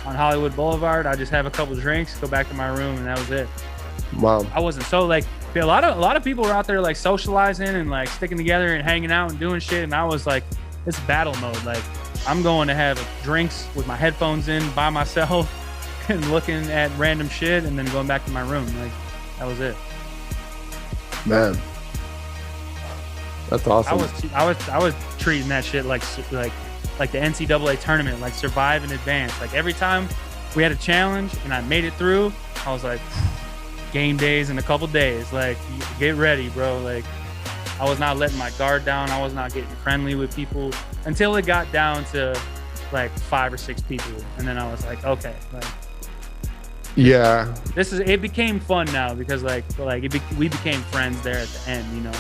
on Hollywood Boulevard. I'd just have a couple drinks, go back to my room, and that was it. Wow. I wasn't so like a lot of people were out there like socializing and like sticking together and hanging out and doing shit, and I was like, it's battle mode. Like, I'm going to have drinks with my headphones in by myself and looking at random shit and then going back to my room. Like, that was it. Man, that's awesome. I was treating that shit like the NCAA tournament, like survive in advance. Like, every time we had a challenge and I made it through, I was like, game days in a couple days. Like, get ready, bro. Like, I was not letting my guard down. I was not getting friendly with people until it got down to like 5 or 6 people, and then I was like, okay, like, yeah, it became fun now because we became friends there at the end,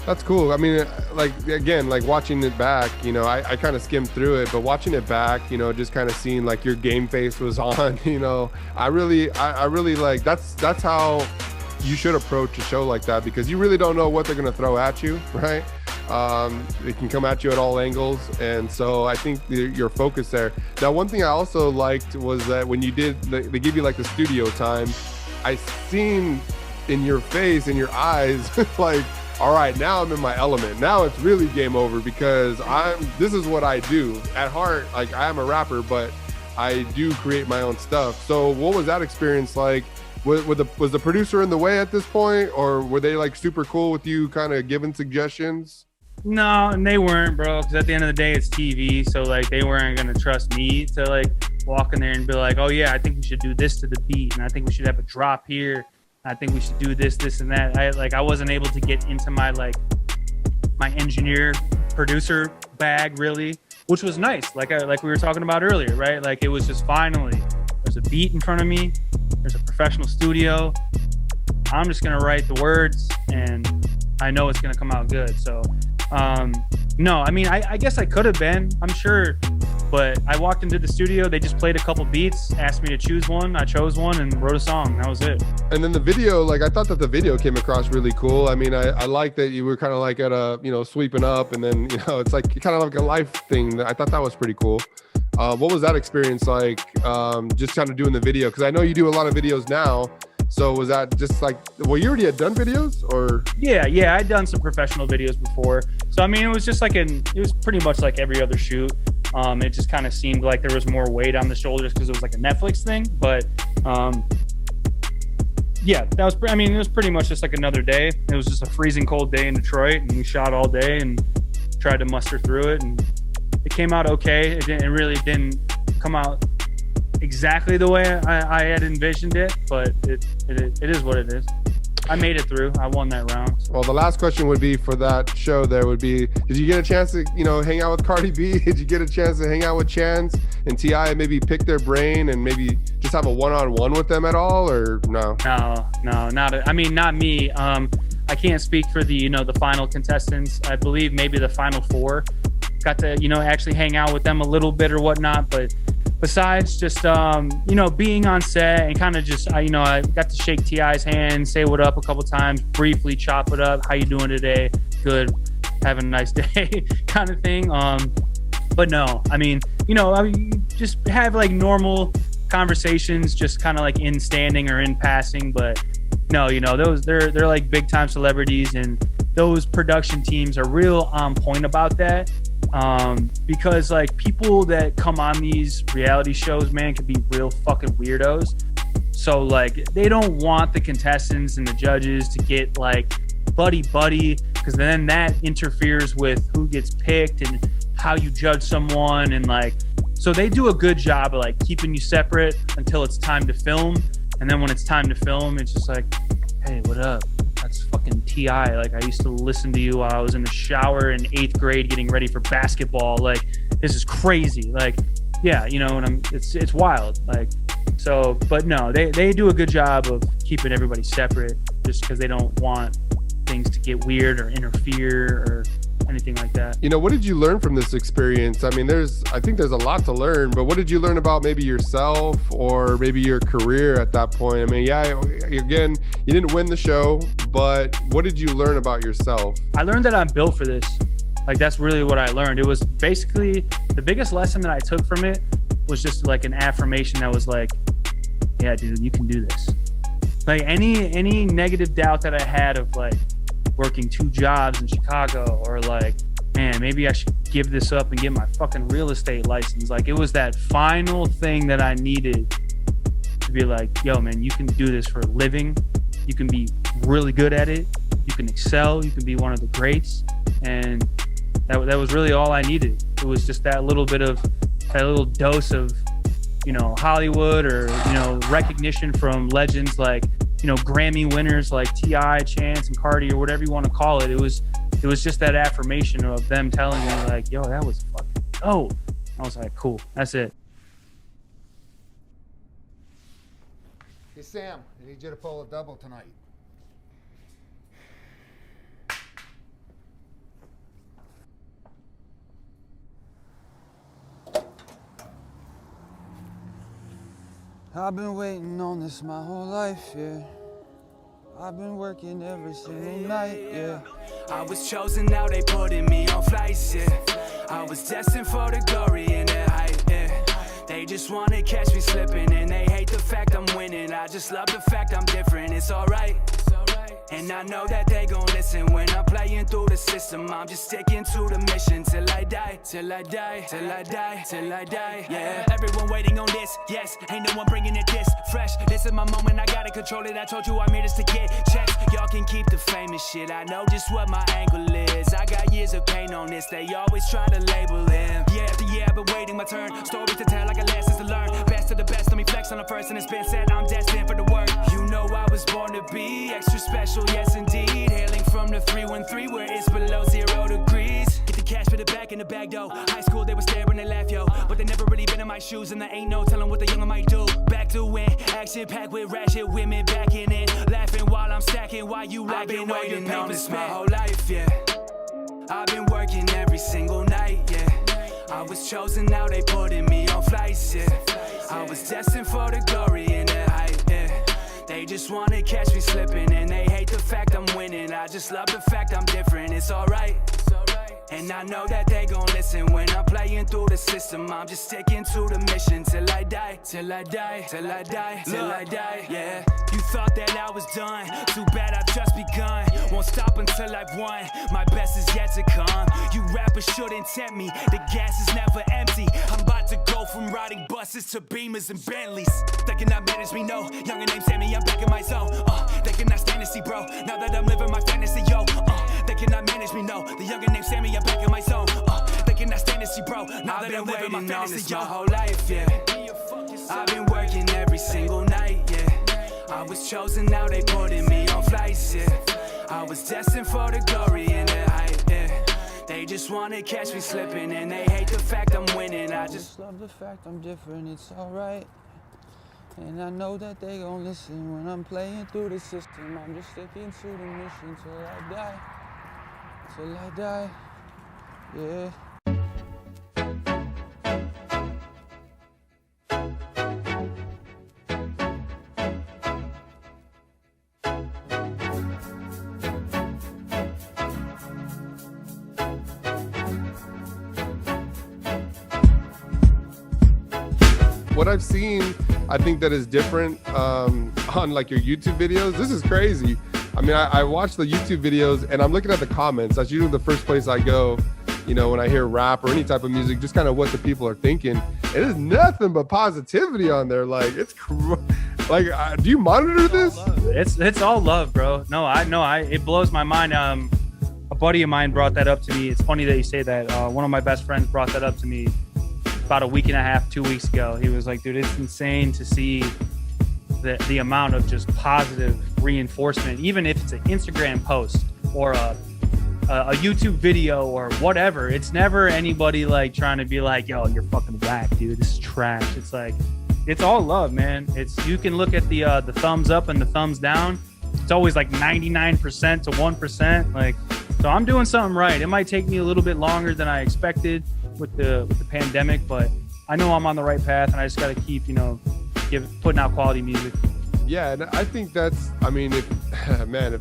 That's cool. I mean, like, again, like watching it back, I kind of skimmed through it, but watching it back, just kind of seeing like your game face was on, I really like, that's how you should approach a show like that, because you really don't know what they're going to throw at you, right? It can come at you at all angles. And so I think your focus there. Now, one thing I also liked was that when you they give you like the studio time, I seen in your face, in your eyes, like, all right, now I'm in my element. Now it's really game over, because this is what I do at heart. Like, I am a rapper, but I do create my own stuff. So what was that experience like? Was the producer in the way at this point, or were they like super cool with you kind of giving suggestions? No, and they weren't, bro, because at the end of the day, it's TV. So like, they weren't going to trust me to like walk in there and be like, oh yeah, I think we should do this to the beat, and I think we should have a drop here. I think we should do this and that. I wasn't able to get into my engineer producer bag really, which was nice. Like we were talking about earlier, right? Like, it was just finally, there's a beat in front of me. There's a professional studio. I'm just going to write the words and I know it's going to come out good. So, no, I mean, I guess I could have been. I'm sure But I walked into the studio, they just played a couple beats, asked me to choose one. I chose one and wrote a song. That was it. And then the video, like I thought that the video came across really cool. I mean, I like that you were kind of like at a, you know, sweeping up, and then, you know, it's like kind of like a life thing. I thought that was pretty cool. What was that experience like, just kind of doing the video? Because I know you do a lot of videos now. So was that just like, well, you already had done videos or? Yeah, I'd done some professional videos before. So, I mean, it was just like it was pretty much like every other shoot. It just kind of seemed like there was more weight on the shoulders because it was like a Netflix thing. But yeah, that was, I mean, it was pretty much just like another day. It was just a freezing cold day in Detroit, and we shot all day and tried to muster through it. And it came out okay. It really didn't come out exactly the way I had envisioned it, but it is what it is. I made it through. I won that round. So. Well, the last question would be for that show there would be, did you get a chance to, you know, hang out with Cardi B? Did you get a chance to hang out with Chance and T.I. and maybe pick their brain and maybe just have a one-on-one with them at all, or no? No, not me. I can't speak for the, you know, the final contestants. I believe maybe the final four got to, you know, actually hang out with them a little bit or whatnot, but besides just, you know, being on set and kind of just, you know, I got to shake T.I.'s hand, say what up a couple times, briefly chop it up. How you doing today? Good. Having a nice day kind of thing. But no, I mean, you know, I just have like normal conversations, just kind of like in standing or in passing. But no, you know, they're like big time celebrities, and those production teams are real on point about that. Because like people that come on these reality shows, man, can be real fucking weirdos. So like they don't want the contestants and the judges to get like buddy, because then that interferes with who gets picked and how you judge someone. And like, so they do a good job of like keeping you separate until it's time to film. And then when it's time to film, it's just like, hey, what up? That's fucking T.I. Like, I used to listen to you while I was in the shower in 8th grade getting ready for basketball. Like, this is crazy. Like, yeah, you know, and it's wild. Like, so, but no, they do a good job of keeping everybody separate just because they don't want things to get weird or interfere or anything like that. You know, what did you learn from this experience? I mean, I think there's a lot to learn, but what did you learn about maybe yourself or maybe your career at that point? I mean, yeah, again, you didn't win the show, but what did you learn about yourself? I learned that I'm built for this. Like, that's really what I learned. It was basically the biggest lesson that I took from it was just like an affirmation that was like, yeah, dude, you can do this. Like any negative doubt that I had of like working 2 jobs in Chicago, or like, man, maybe I should give this up and get my fucking real estate license. Like, it was that final thing that I needed to be like, yo, man, you can do this for a living. You can be really good at it. You can excel. You can be one of the greats. And that was really all I needed. It was just that little bit of, that little dose of, you know, Hollywood, or, you know, recognition from legends like, you know, Grammy winners like T.I., Chance, and Cardi, or whatever you want to call it. It was just that affirmation of them telling me like, yo, that was fucking dope. I was like, cool, that's it. Hey, Sam, I need you to pull a double tonight. I've been waiting on this my whole life, yeah. I've been working every single night, yeah. I was chosen, now they putting me on flights, yeah. I was destined for the glory and the hype, yeah. They just wanna catch me slipping, and they hate the fact I'm winning. I just love the fact I'm different, it's alright. And I know that they gon' listen when I'm playing through the system. I'm just sticking to the mission till I die, till I die, till I die, till I die, yeah. Everyone waiting on this, yes, ain't no one bringing it this fresh. This is my moment, I gotta control it. I told you I'm here just to get checks. Y'all can keep the famous shit, I know just what my angle is. I got years of pain on this, they always try to label him. Yeah, after year I've been waiting my turn. Stories to tell, I got lessons to learn. Best of the best, let me flex on the first, and it's been said I'm destined for the work. You know I was born to be extra special, yes indeed. Hailing from the 313 where it's below 0 degrees. Get the cash for the back in the bag though. High school they were staring, they laugh yo, but they never really been in my shoes, and there ain't no telling what the younger might do. Back to win, action packed with ratchet women backing in, laughing while I'm stacking. While you like, I've been waiting on this my whole life, yeah. I've been working every single night, yeah. I was chosen, now they putting me on flights, yeah. I was destined for the glory and the hype, yeah. They just wanna catch me slipping, and they hate the fact I'm winning. I just love the fact I'm different, it's alright. And I know that they gon' listen when I'm playing through the system. I'm just sticking to the mission till I die, till I die, till I die, till I die. Yeah, you thought that I was done. Too bad I've just begun. Won't stop until I've won. My best is yet to come. You rappers shouldn't tempt me. The gas is never empty. I'm about to go from riding buses to Beamers and Bentleys. They cannot manage me, no. Younger name Sammy, I'm back in my zone. They cannot stand to see, bro. Now that I'm living my fantasy, yo. They cannot manage me, no. The younger name Sammy, I'm back in my zone. They cannot stand to see, bro. Now that I'm living my fantasy, yo. My whole life, yeah. I've been working every single night, yeah. I was chosen, now they putting me on flights, yeah. I was destined for the glory and the hype, yeah. They just wanna catch me slipping, and they hate the fact I'm winning. I just love the fact I'm different, it's alright. And I know that they gon' listen when I'm playing through the system. I'm just sticking to the mission till I die. Till I die, yeah. What I've seen, I think that is different on like your YouTube videos. This is crazy. I mean, I watch the YouTube videos and I'm looking at the comments. That's usually the first place I go, you know, when I hear rap or any type of music, just kind of what the people are thinking. It is nothing but positivity on there. Like, it's like, do you monitor this? It's all love, bro. No, it blows my mind. A buddy of mine brought that up to me. It's funny that you say that. One of my best friends brought that up to me about a week and a half, 2 weeks ago. He was like, dude, it's insane to see the amount of just positive reinforcement, even if it's an Instagram post or a YouTube video or whatever. It's never anybody like trying to be like, yo, you're fucking whack, dude, this is trash. It's like, it's all love, man. It's, you can look at the thumbs up and the thumbs down. It's always like 99% to 1%. Like, so I'm doing something right. It might take me a little bit longer than I expected with the pandemic, but I know I'm on the right path, and I just got to keep, you know, putting out quality music. Yeah, and I think that's, I mean, if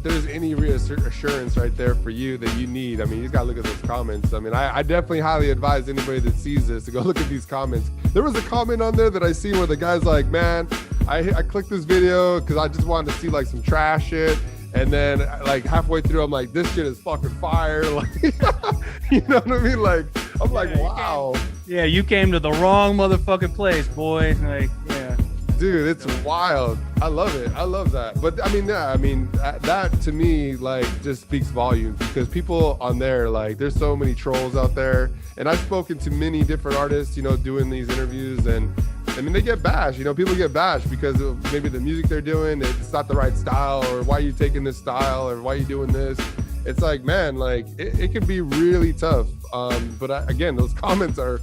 there's any reassurance right there for you that you need, I mean, you just got to look at those comments. I mean, I definitely highly advise anybody that sees this to go look at these comments. There was a comment on there that I see where the guy's like, man, I clicked this video because I just wanted to see like some trash shit. And then like halfway through, I'm like, this shit is fucking fire. Like, you know what I mean? Like, I'm like, wow. You came to the wrong motherfucking place, boy. Like, yeah. Dude, it's wild. I love it. I love that. But I mean, that to me, like, just speaks volumes, because people on there, like, there's so many trolls out there. And I've spoken to many different artists, you know, doing these interviews, and I mean, they get bashed. You know, people get bashed because of maybe the music they're doing, it's not the right style, or why are you taking this style, or why are you doing this? It's like, man, like, it can be really tough. But again, those comments are,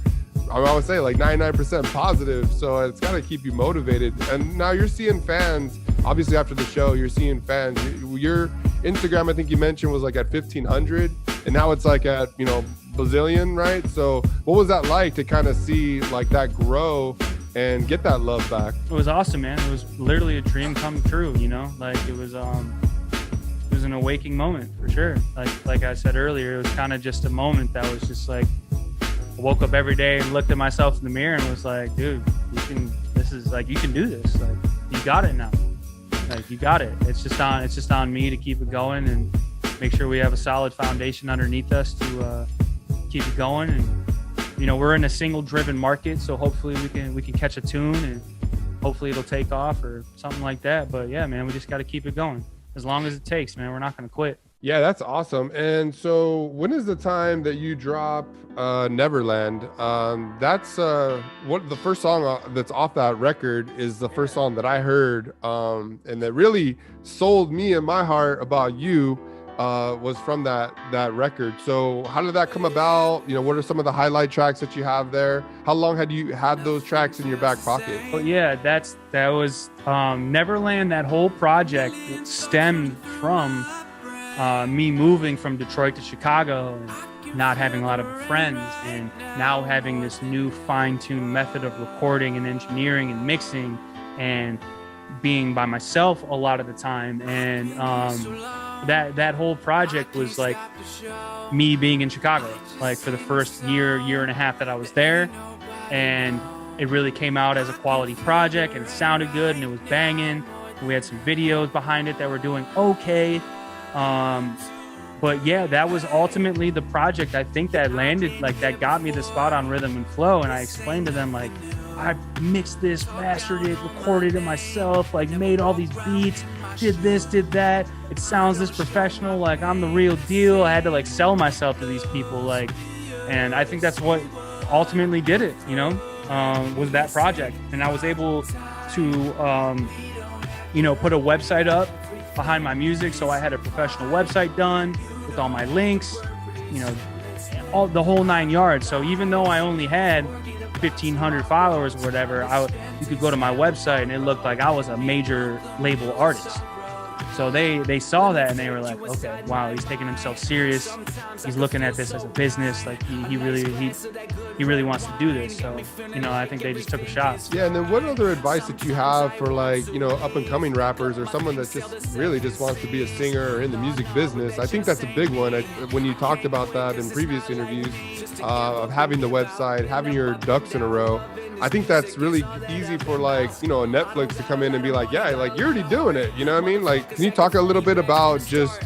I would say, like 99% positive. So it's got to keep you motivated. And now you're seeing fans, obviously after the show, you're seeing fans. Your Instagram, I think you mentioned, was like at 1,500, and now it's like at, you know, bazillion, right? So what was that like to kind of see like that grow and get that love back? It was awesome, man. It was literally a dream come true, you know? Like, it was an awakening moment for sure. Like I said earlier, it was kind of just a moment that was just like, I woke up every day and looked at myself in the mirror and was like, dude, you can do this. Like, you got it now. Like, you got it. It's just on me to keep it going and make sure we have a solid foundation underneath us to keep it going. And, you know, we're in a single driven market, so hopefully we can catch a tune and hopefully it'll take off or something like that. But yeah, man, we just got to keep it going as long as it takes, man. We're not going to quit. Yeah, that's awesome. And so when is the time that you drop Neverland? That's what the first song that's off that record is the first song that I heard, and that really sold me in my heart about you, was from that record. So how did that come about? You know, what are some of the highlight tracks that you have there? How long had you had those tracks in your back pocket? Well, yeah, that was Neverland. That whole project stemmed from me moving from Detroit to Chicago. not having a lot of friends, and now having this new fine-tuned method of recording and engineering and mixing, and being by myself a lot of the time. And that whole project was like me being in Chicago, like for the first year and a half that I was there. And it really came out as a quality project, and it sounded good, and it was banging. We had some videos behind it that were doing okay. But yeah, that was ultimately the project, I think, that landed, like, that got me the spot on Rhythm and Flow. And I explained to them, like, I mixed this, mastered it, recorded it myself, like made all these beats, did this, did that. It sounds this professional, like I'm the real deal. I had to like sell myself to these people, like, and I think that's what ultimately did it, you know, was that project. And I was able to, you know, put a website up behind my music. So I had a professional website done with all my links, you know, all the whole 9 yards. So even though I only had 1,500 followers or whatever, you could go to my website and it looked like I was a major label artist. So they saw that and they were like, okay, wow, he's taking himself serious. He's looking at this as a business. Like he really wants to do this. So, you know, I think they just took a shot. Yeah. And then what other advice that you have for, like, you know, up and coming rappers or someone that just really just wants to be a singer or in the music business? I think that's a big one. When you talked about that in previous interviews, of having the website, having your ducks in a row, I think that's really easy for, like, you know, a Netflix to come in and be like, yeah, like you're already doing it. You know what I mean? Like, can you talk a little bit about just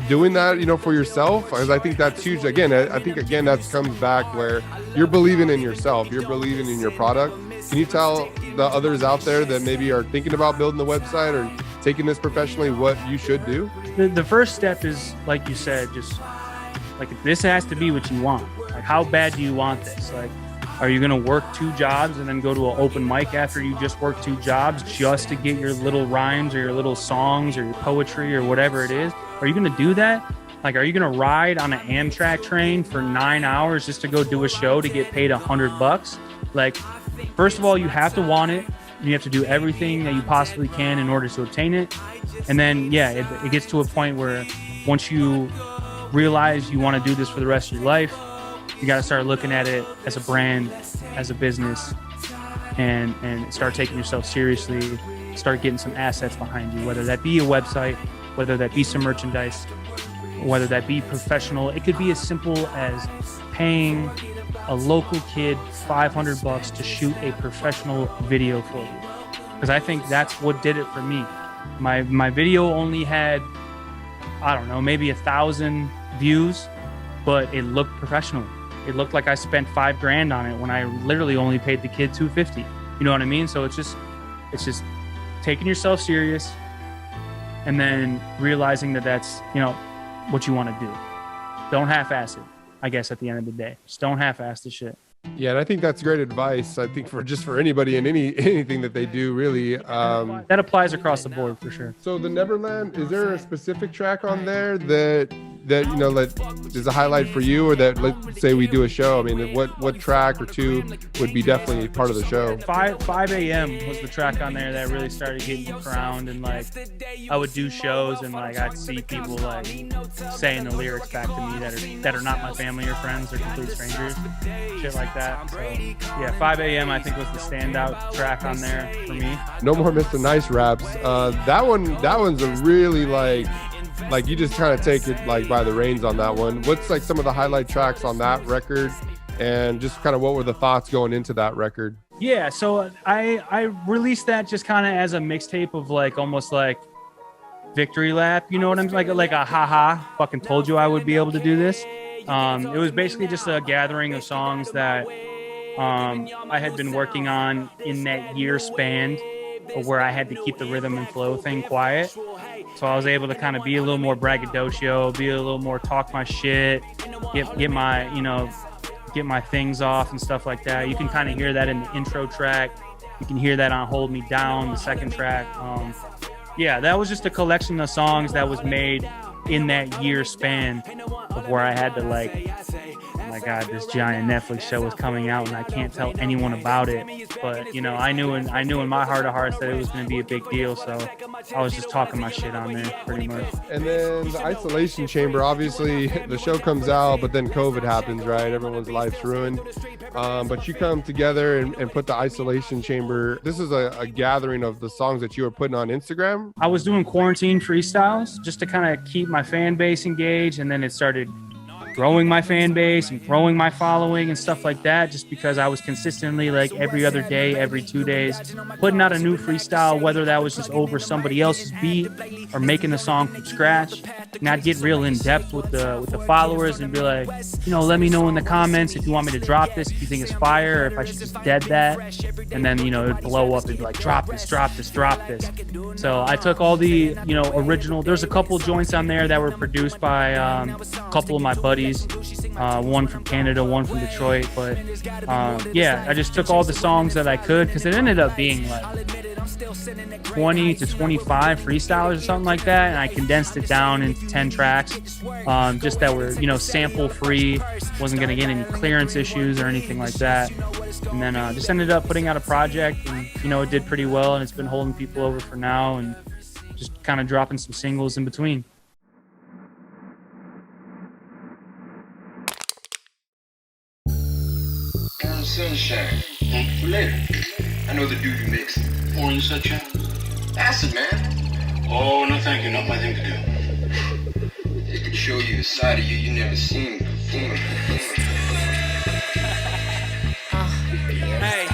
doing that, you know, for yourself? Because I think that's huge. Again, I think that comes back where you're believing in yourself, you're believing in your product. Can you tell the others out there that maybe are thinking about building the website or taking this professionally what you should do? The first step is, like you said, just like, this has to be what you want. Like, how bad do you want this? Like, are you going to work 2 jobs and then go to an open mic after you just worked 2 jobs just to get your little rhymes or your little songs or your poetry or whatever it is? Are you going to do that? Like, are you going to ride on an Amtrak train for 9 hours just to go do a show to get paid $100? Like, first of all, you have to want it. You have to do everything that you possibly can in order to obtain it. And then, yeah, it gets to a point where once you realize you want to do this for the rest of your life, you got to start looking at it as a brand, as a business, and start taking yourself seriously. Start getting some assets behind you, whether that be a website, whether that be some merchandise, whether that be professional. It could be as simple as paying a local kid $500 to shoot a professional video for you. Because I think that's what did it for me. My video only had, I don't know, maybe 1,000 views, but it looked professional. It looked like I spent $5,000 on it when I literally only paid the kid $250. You know what I mean? So it's just taking yourself serious, and then realizing that that's, you know, what you want to do. Don't half-ass it, I guess, at the end of the day. Just don't half-ass the shit. Yeah, and I think that's great advice. I think for anybody in anything that they do, really. That applies across the board for sure. So the Neverland, is there a specific track on there that you know, that is a highlight for you, or that, let's say we do a show? I mean, what track or two would be definitely part of the show? 5 a.m. was the track on there that really started getting around, and like I would do shows and like I'd see people like saying the lyrics back to me that are not my family or friends, they're complete strangers, shit like that. So yeah, 5 a.m. I think was the standout track on there for me. No More Mr. Nice raps. That one's a really like you just kind of take it like by the reins on that one. What's like some of the highlight tracks on that record, and just kind of what were the thoughts going into that record? Yeah, so I released that just kind of as a mixtape of like almost like victory lap, you know what I'm like a haha, fucking told you I would be able to do this. It was basically just a gathering of songs that I had been working on in that year span, where I had to keep the rhythm and flow thing quiet. So I was able to kind of be a little more braggadocio, be a little more talk my shit, get my things off and stuff like that. You can kind of hear that in the intro track. You can hear that on Hold Me Down, the second track. Yeah, that was just a collection of songs that was made in that year span of where I had to like my God, this giant Netflix show was coming out and I can't tell anyone about it. But, you know, I knew in my heart of hearts that it was going to be a big deal. So I was just talking my shit on there pretty much. And then the Isolation Chamber, obviously the show comes out, but then COVID happens, right? Everyone's life's ruined. But you come together and put the Isolation Chamber. This is a gathering of the songs that you were putting on Instagram. I was doing quarantine freestyles just to kind of keep my fan base engaged. And then it started growing my fan base and growing my following and stuff like that, just because I was consistently, like, every other day, every 2 days, putting out a new freestyle, whether that was just over somebody else's beat or making the song from scratch. And I'd get real in depth with the followers and be like, you know, let me know in the comments if you want me to drop this, if you think it's fire, or if I should just dead that. And then, you know, it'd blow up and be like, drop this. So I took all the, you know, original, there's a couple joints on there that were produced by a couple of my buddies, one from Canada, one from Detroit. But yeah, I just took all the songs that I could, because it ended up being like 20 to 25 freestyles or something like that, and I condensed it down into 10 tracks, just that were, you know, sample free, wasn't going to get any clearance issues or anything like that. And then just ended up putting out a project, and, you know, it did pretty well, and it's been holding people over for now, and just kind of dropping some singles in between. Sunshine. For later. I know the dude who makes orange sunshine. Acid, man. Oh, no thank you. Not my thing to do. It could show you a side of you never seen before. Hey,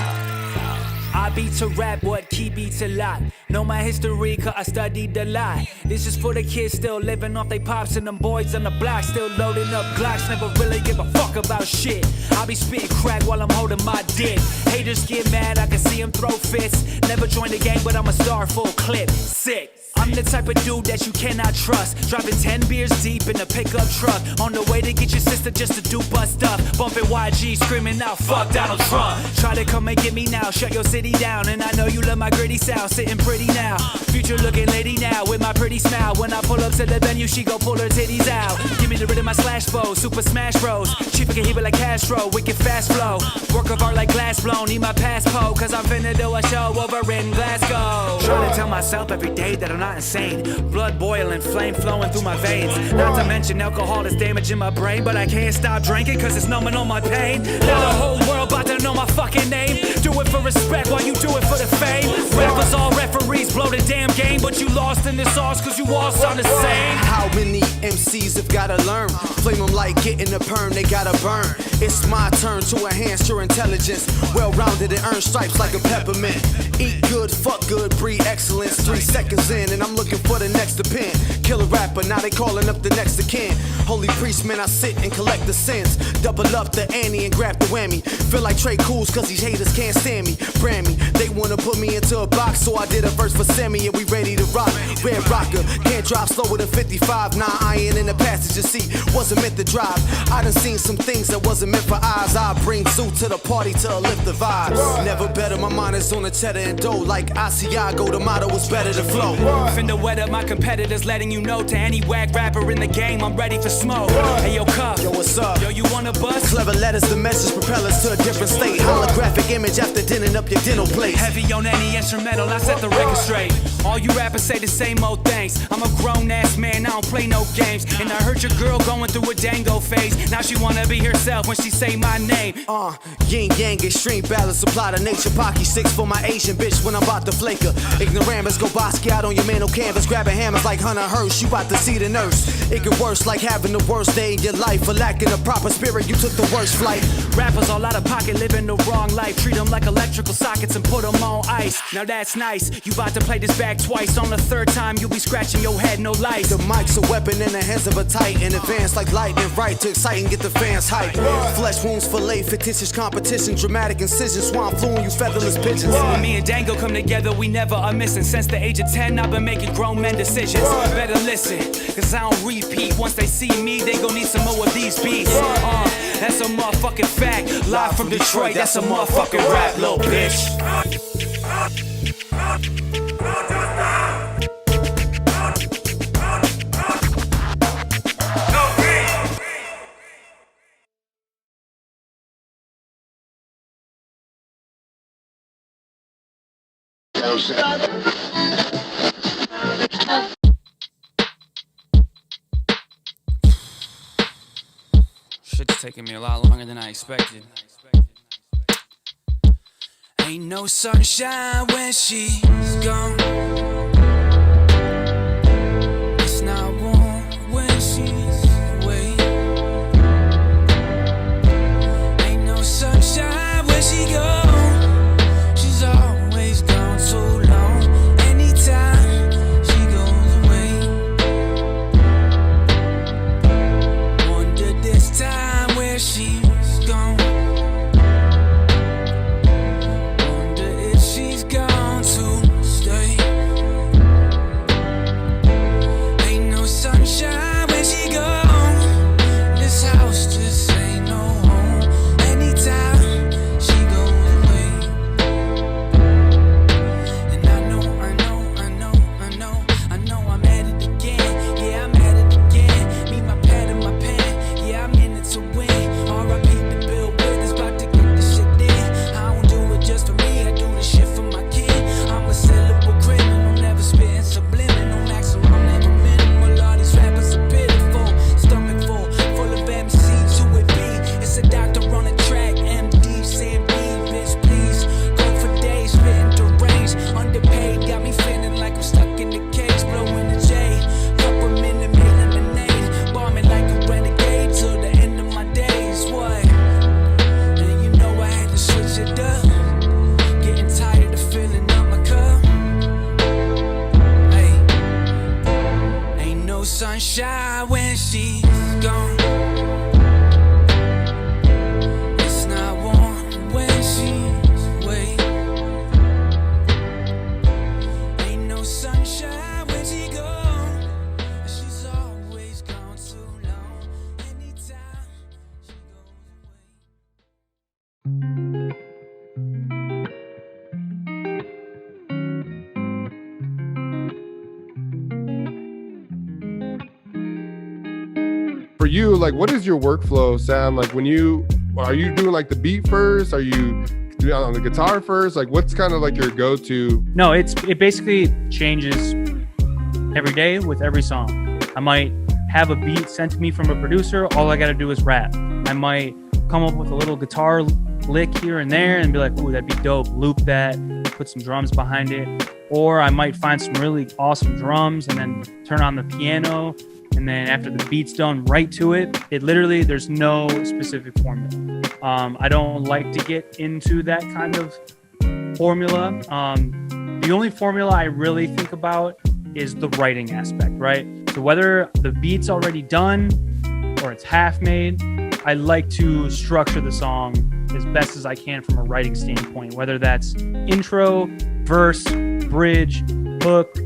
I beat to rap what key beats a lot. Know my history cause I studied a lot. This is for the kids still living off they pops and them boys on the block still loading up Glocks. Never really give a fuck about shit. I be spitting crack while I'm holding my dick. Haters get mad, I can see them throw fits. Never joined the gang but I'm a star full clip. Sick. I'm the type of dude that you cannot trust. Driving 10 beers deep in a pickup truck. On the way to get your sister just to do bust stuff. Bumping YG, screaming out, fuck Donald Trump. Try to come and get me now, shut your city down. And I know you love my gritty sound, sitting pretty now. Future looking lady now, with my pretty smile. When I pull up to the venue, she go pull her titties out. Give me the rhythm, my slash flow, Super Smash Bros. Chief can hear it like Castro, wicked fast flow. Work of art like glass blown, need my passport. Cause I'm finna do a show over in Glasgow. Trying to tell myself every day that I'm not insane. Blood boiling, flame flowing through my veins. Not to mention alcohol is damaging my brain, but I can't stop drinking cause it's numbing all my pain. Now the whole world about to know my fucking name. Do it for respect while you do it for the fame. Rappers all referees, blow the damn game, but you lost in the sauce cause you all sound the same. How many MCs have gotta learn? Flame them like getting a perm, they gotta burn. It's my turn to enhance your intelligence. Well-rounded and earn stripes like a peppermint. Eat good, fuck good, breed excellence. 3 seconds in and I'm looking for the next to pin. Kill a rapper, now they calling up the next to kin. Holy priest, man, I sit and collect the sins. Double up the ante and grab the whammy. Feel like Trey Cools cause these haters can't stand me. Brand me, they wanna put me into a box, so I did a verse for Sammy and we ready to rock. Red rocker, can't drive slower than 55. Nah, I ain't in the passenger seat, wasn't meant to drive. I done seen some things that wasn't meant for eyes. I bring suit to the party to lift the vibes. Never better, my mind is on the cheddar and dough. Like Asiago, the motto is better to flow. Finna wet up my competitors, letting you know to any whack rapper in the game, I'm ready for smoke. Hey yo, Cuff, Yo, what's up? yo, you wanna bust? Clever letters, the message propel us to a different state. Holographic image after dinning up your dental plate. Heavy on any instrumental, I set the record straight. All you rappers say the same old things. I'm a grown ass man, I don't play no games. And I heard your girl going through a dango phase. Now she wanna be herself when she say my name. Yin yang, extreme balance, supply to nature. Pocky 6 for my Asian bitch when I'm about to flake her. Ignoramus, go Bosky out on your man, no canvas. Grabbing hammers like Hunter Hearst, you about to see the nurse. It get worse like having the worst day in your life. For lacking a proper spirit, you took the worst flight. Rappers all out of pocket, living the wrong life. Treat them like electrical sockets and put them on ice. Now that's nice, you about to play this back twice. On the 3rd time, you'll be scratching your head, no life. The mic's a weapon in the hands of a titan. Advance like lightning, right to excite and get the fans hype. Flesh wounds, fillet, fictitious competition. Dramatic incision, swine flu and you featherless pigeons. When me and Dango come together, we never are missing. Since the age of 10, I've been making grown men decisions. Better listen, cause I don't repeat. Once they see me, they gon' need some more of these beats. That's a motherfucking fact. Live from Detroit, that's a motherfucking rap, little bitch. Shit's taking me a lot longer than I expected. Ain't no sunshine when she's gone. It's not warm when she's away. Ain't no sunshine when she gone. She's always gone so long. Anytime she goes away. Wonder this time where she's gone. She's gone to stay. Ain't no sunshine when she gone. This house just ain't no home. Anytime she goes away. And I know I'm at it again. Yeah, I'm at it again. Me, my pad and my pen. Yeah, I'm in it to win. R.I.P. the Bill Withers, about to get this shit in. I don't do it just for me, I do this shit for my kid. I'm a syllable criminal, never spitting subliminal. Maximum, never minimal. All these rappers are pitiful. Stomach full of MCs, who it be? It's a doctor on the track, MD saying bitch, please. Go for days, spitting deranged. Underpaid, got me feeling like I'm stuck in the cage. Blowing the J, couple minute meal lemonade. Bombing like a renegade till the end of my days. What? And you know I had to switch it up. Getting tired of filling up my cup. Hey, ain't no sunshine when she's gone. It's not warm when she's away. Ain't no sunshine when she gone. She's always gone too long. Anytime she goes away. For you, like, what is your workflow, Sam? Like, are you doing like the beat first? Are you doing on the guitar first? Like, what's kind of like your go-to? No, it basically changes every day with every song. I might have a beat sent to me from a producer. All I got to do is rap. I might come up with a little guitar lick here and there and be like, ooh, that'd be dope. Loop that, put some drums behind it. Or I might find some really awesome drums and then turn on the piano. And then after the beat's done, right to it. It literally, there's no specific formula. I don't like to get into that kind of formula. The only formula I really think about is the writing aspect, right? So whether the beat's already done or it's half made, I like to structure the song as best as I can from a writing standpoint, whether that's intro, verse, bridge, hook,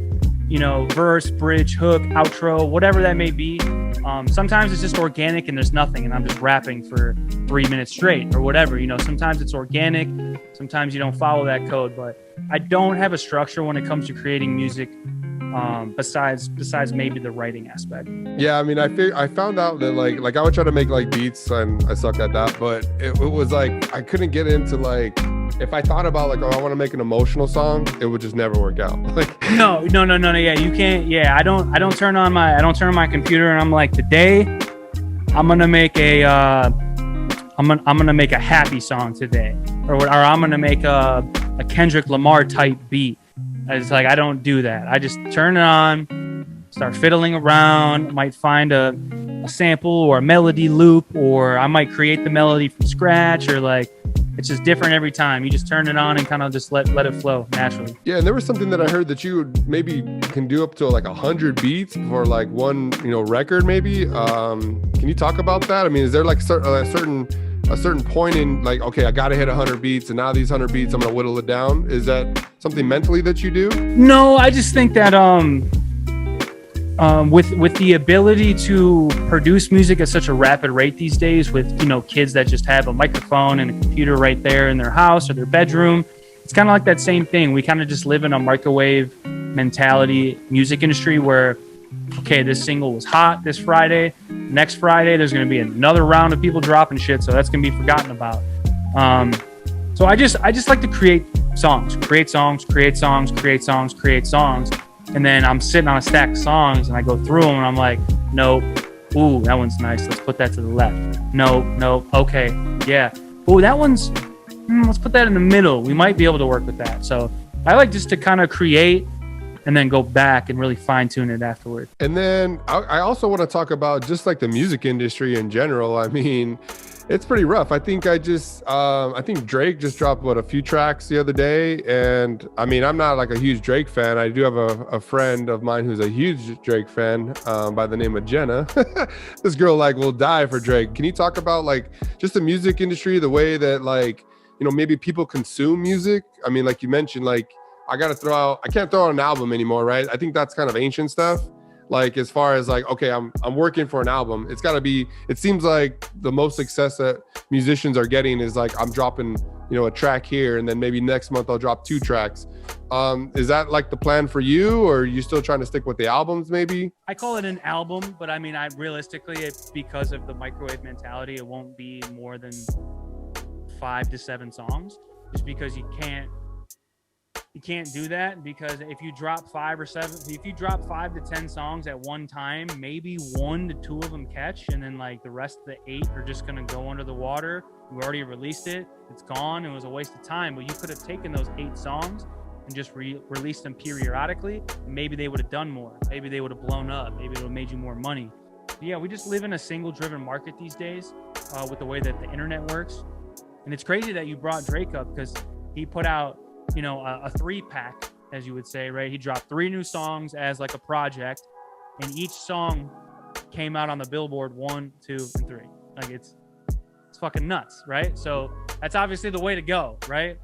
verse, bridge, hook, outro, whatever that may be. Sometimes it's just organic and there's nothing and I'm just rapping for 3 minutes straight or whatever. Sometimes it's organic, sometimes you don't follow that code, but I don't have a structure when it comes to creating music besides maybe the writing aspect. Yeah, I mean, I found out that like I would try to make like beats and I suck at that, but it was like I couldn't get into like, if I thought about like, oh, I want to make an emotional song, it would just never work out. Like no. Yeah, you can't. Yeah, I don't turn on my computer and I'm like, today I'm gonna make a I'm gonna make a happy song today, or I'm gonna make a Kendrick Lamar type beat. It's like I don't do that. I just turn it on, start fiddling around, might find a sample or a melody loop, or I might create the melody from scratch, or like it's just different every time. You just turn it on and kind of just let it flow naturally. Yeah, and there was something that I heard that you maybe can do up to like 100 beats for like one, record maybe. Can you talk about that? I mean, is there like a certain point in like, okay, I got to hit 100 beats and now these 100 beats, I'm going to whittle it down. Is that something mentally that you do? No, I just think that with the ability to produce music at such a rapid rate these days, with kids that just have a microphone and a computer right there in their house or their bedroom, it's kind of like that same thing. We kind of just live in a microwave mentality music industry where, okay, this single was hot this Friday, next Friday there's going to be another round of people dropping shit, so that's going to be forgotten about. So I just like to create songs, create songs. And then I'm sitting on a stack of songs and I go through them and I'm like, nope. Ooh, that one's nice. Let's put that to the left. Nope. Okay. Yeah. Ooh, that one's, let's put that in the middle. We might be able to work with that. So I like just to kind of create and then go back and really fine tune it afterward. And then I also want to talk about just like the music industry in general. I mean, it's pretty rough. I think I think Drake just dropped a few tracks the other day. And I mean, I'm not like a huge Drake fan. I do have a friend of mine who's a huge Drake fan by the name of Jenna. This girl like will die for Drake. Can you talk about like just the music industry, the way that like, you know, maybe people consume music? I mean, like you mentioned, like, I can't throw out an album anymore, right? I think that's kind of ancient stuff. Like as far as like, okay, I'm working for an album. It's got to be, it seems like the most success that musicians are getting is like, I'm dropping, you know, a track here and then maybe next month I'll drop 2 tracks. Is that like the plan for you, or are you still trying to stick with the albums maybe? I call it an album, but I mean, realistically, because of the microwave mentality, it won't be more than 5 to 7 songs, just because you can't do that. Because if you drop 5 to 10 songs at one time, maybe 1 to 2 of them catch, and then like the rest of the 8 are just gonna go under the water. We already released it, it's gone. It was a waste of time. But you could have taken those 8 songs and just released them periodically, and maybe they would have done more. Maybe they would have blown up. Maybe it would have made you more money. But yeah, we just live in a single-driven market these days with the way that the internet works. And it's crazy that you brought Drake up, because he put out, you know, a 3-pack, as you would say, right? He dropped 3 new songs as like a project, and each song came out on the Billboard 1, 2, and 3. Like it's fucking nuts, right? So that's obviously the way to go, right?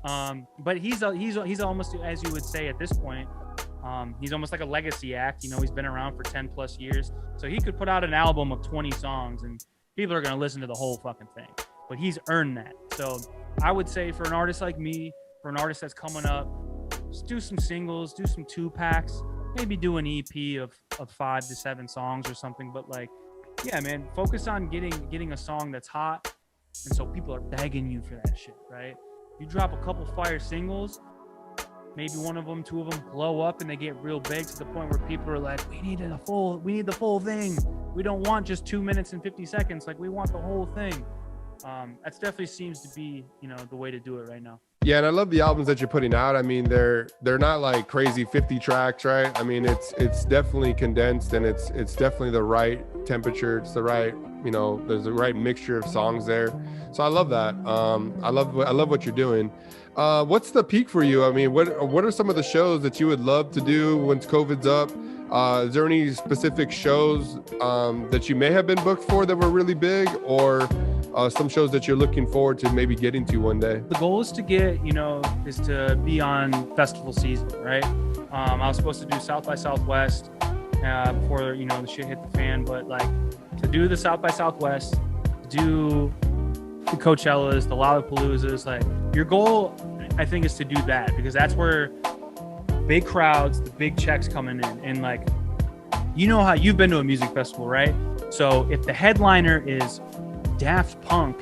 But he's almost, as you would say at this point, he's almost like a legacy act. You know, he's been around for 10 plus years, so he could put out an album of 20 songs and people are gonna listen to the whole fucking thing. But he's earned that. So I would say for an artist like me, for an artist that's coming up, just do some singles, do some 2-packs, maybe do an EP of 5 to 7 songs or something. But like, yeah, man, focus on getting a song that's hot, and so people are begging you for that shit, right? You drop a couple fire singles, maybe 1 of them, 2 of them blow up and they get real big to the point where people are like, we need the full thing. We don't want just 2 minutes and 50 seconds. Like, we want the whole thing. That's definitely seems to be, you know, the way to do it right now. Yeah, and I love the albums that you're putting out. I mean, they're not like crazy 50 tracks, right? I mean, it's definitely condensed, and it's definitely the right temperature. It's the right, you know, there's the right mixture of songs there. So I love that. I love what you're doing. What's the peak for you? I mean, what are some of the shows that you would love to do once COVID's up? Is there any specific shows that you may have been booked for that were really big, or some shows that you're looking forward to maybe getting to one day? The goal is to be on festival season, right? I was supposed to do South by Southwest before, you know, the shit hit the fan, but like to do the South by Southwest, do the Coachellas, the Lollapaloozas, like your goal, I think, is to do that, because that's where big crowds, the big checks coming in. And like, you know how you've been to a music festival, right? So if the headliner is Daft Punk,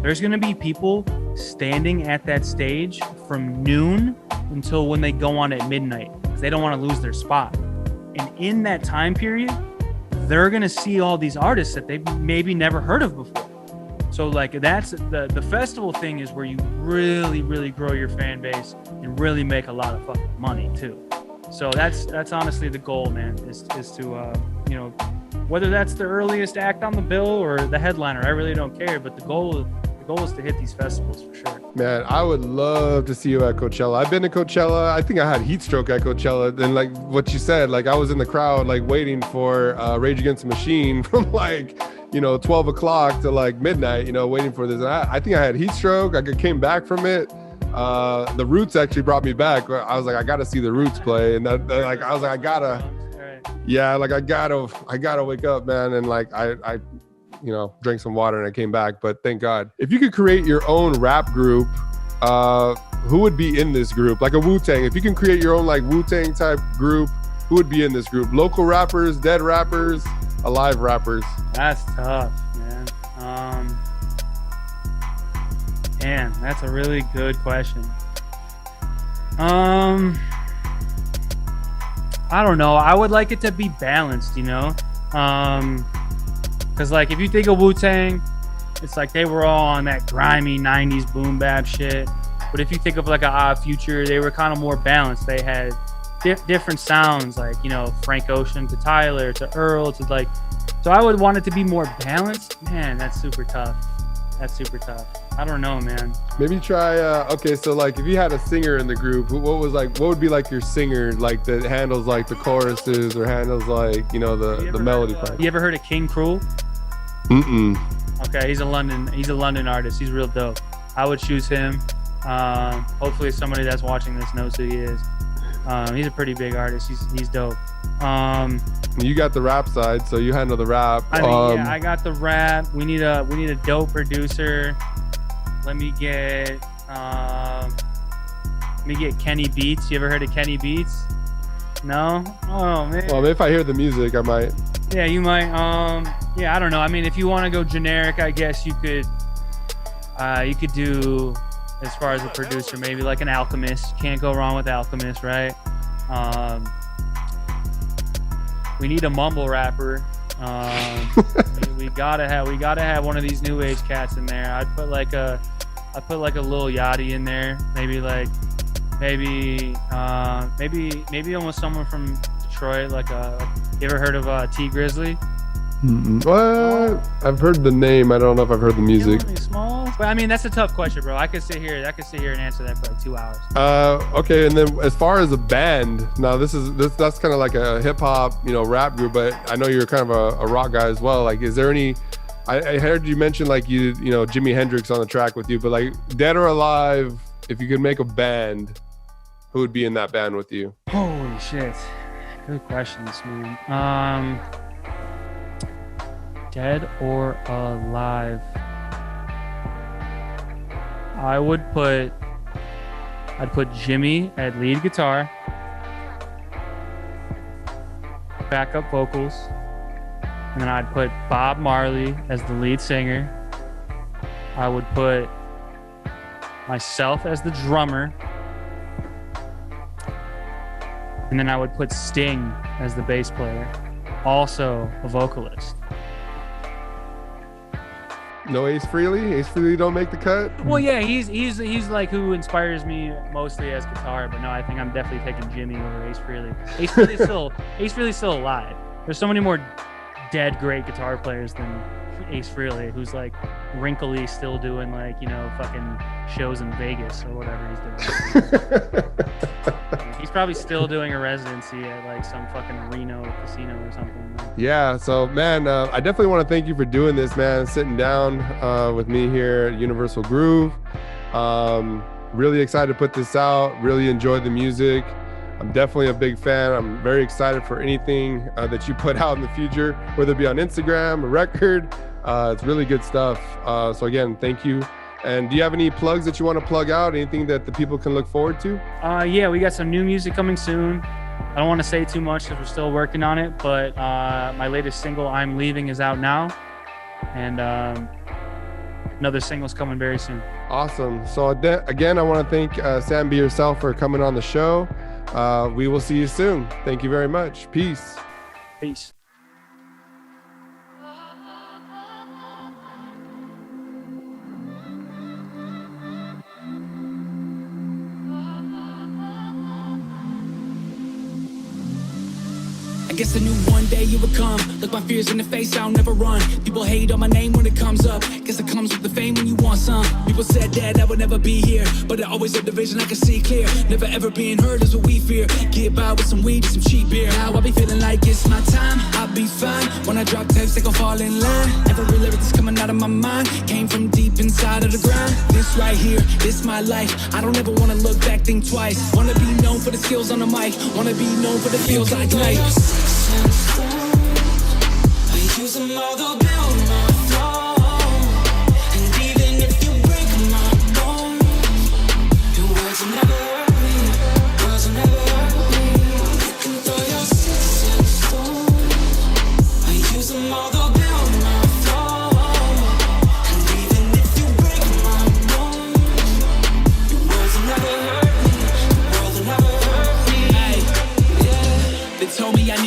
there's going to be people standing at that stage from noon until when they go on at midnight, because they don't want to lose their spot. And in that time period, they're going to see all these artists that they've maybe never heard of before. So like, that's the festival thing is where you really, really grow your fan base and really make a lot of fucking money too. So that's honestly the goal, man, is to, you know, whether that's the earliest act on the bill or the headliner, I really don't care. But the goal is to hit these festivals for sure. Man, I would love to see you at Coachella. I've been to Coachella. I think I had heat stroke at Coachella. And like what you said, like I was in the crowd, like waiting for Rage Against the Machine from like, you know, 12 o'clock to like midnight, you know, waiting for this. And I think I had heat stroke. I came back from it. The Roots actually brought me back. I was like, I got to see the Roots play. And that like, I was like, I gotta wake up, man. And like, I you know, drank some water and I came back, but thank God. If you could create your own rap group, who would be in this group? Like a Wu-Tang, if you can create your own like Wu-Tang type group, who would be in this group? Local rappers, dead rappers, alive rappers? That's tough, man. Man, that's a really good question. I don't know. I would like it to be balanced, you know? Because, like, if you think of Wu-Tang, it's like they were all on that grimy 90s boom bap shit. But if you think of, like, a Odd Future, they were kind of more balanced. They had different sounds, like, you know, Frank Ocean to Tyler to Earl to, like... So I would want it to be more balanced. Man, that's super tough. That's super tough. I don't know, man. Maybe try. Okay, so like, if you had a singer in the group, what would be like your singer, like that handles like the choruses or handles like, you know, the melody part? You ever heard of King Cruel? Okay, he's a London artist. He's real dope. I would choose him. Hopefully somebody that's watching this knows who he is. He's a pretty big artist. He's dope. You got the rap side, so you handle the rap. I mean, yeah, I got the rap. We need a dope producer. Let me get Kenny Beats. You ever heard of Kenny Beats? No? Oh man. Well, if I hear the music, I might. Yeah, you might. Yeah, I don't know. I mean, if you want to go generic, I guess you could do, as far as a producer, maybe like an Alchemist. Can't go wrong with Alchemist, right? We need a mumble rapper. we gotta have one of these new age cats in there. I'd put like a Lil Yachty in there. Maybe almost someone from Detroit. Like you ever heard of T Grizzly? What? I've heard the name. I don't know if I've heard the music. Small, but I mean that's a tough question, bro. I could sit here and answer that for like 2 hours. Okay, and then as far as a band, now that's kind of like a hip hop, you know, rap group. But I know you're kind of a rock guy as well. Like, is there any? I heard you mention like you know Jimi Hendrix on the track with you, but like dead or alive, if you could make a band, who would be in that band with you? Holy shit, good questions, man. Dead or alive? I'd put Jimmy at lead guitar, backup vocals, and then I'd put Bob Marley as the lead singer. I would put myself as the drummer, and then I would put Sting as the bass player, also a vocalist. No Ace Frehley? Ace Frehley don't make the cut? Well, yeah, he's like who inspires me mostly as guitar, but no, I think I'm definitely taking Jimmy over Ace Frehley. Ace Frehley's still alive. There's so many more dead great guitar players than Ace Frehley, who's like wrinkly, still doing like, you know, fucking shows in Vegas or whatever he's doing. He's probably still doing a residency at like some fucking Reno casino or something. Yeah, so man, I definitely want to thank you for doing this, man, sitting down with me here at Universal Groove. Really excited to put this out, really enjoyed the music. I'm definitely a big fan. I'm very excited for anything that you put out in the future, whether it be on Instagram, a record. It's really good stuff. So again, thank you. And do you have any plugs that you want to plug out? Anything that the people can look forward to? Yeah, we got some new music coming soon. I don't want to say too much because we're still working on it, but my latest single, I'm Leaving, is out now. And another single's coming very soon. Awesome. So again, I want to thank Sam Be Yourself for coming on the show. We will see you soon. Thank you very much. Peace. Peace. I guess I knew one day you would come. Look my fears in the face, I'll never run. People hate on my name when it comes up. Guess it comes with the fame when you want some. People said that I would never be here, but I always had the vision I could see clear. Never ever being heard is what we fear. Get by with some weed and some cheap beer. Now I be feeling like it's my time, I'll be fine. When I drop tapes, they gon' fall in line. Every lyric that's coming out of my mind came from deep inside of the ground. This right here, this my life. I don't ever wanna look back, think twice. Wanna be known for the skills on the mic. Wanna be known for the feels I ignite. I use them all to build my throne. And even if you break my bones, your words will never hurt me. Words will never hurt me. You can throw your sticks and stones. I use them all to build my throne. And even if you break my bones, your words will never hurt me.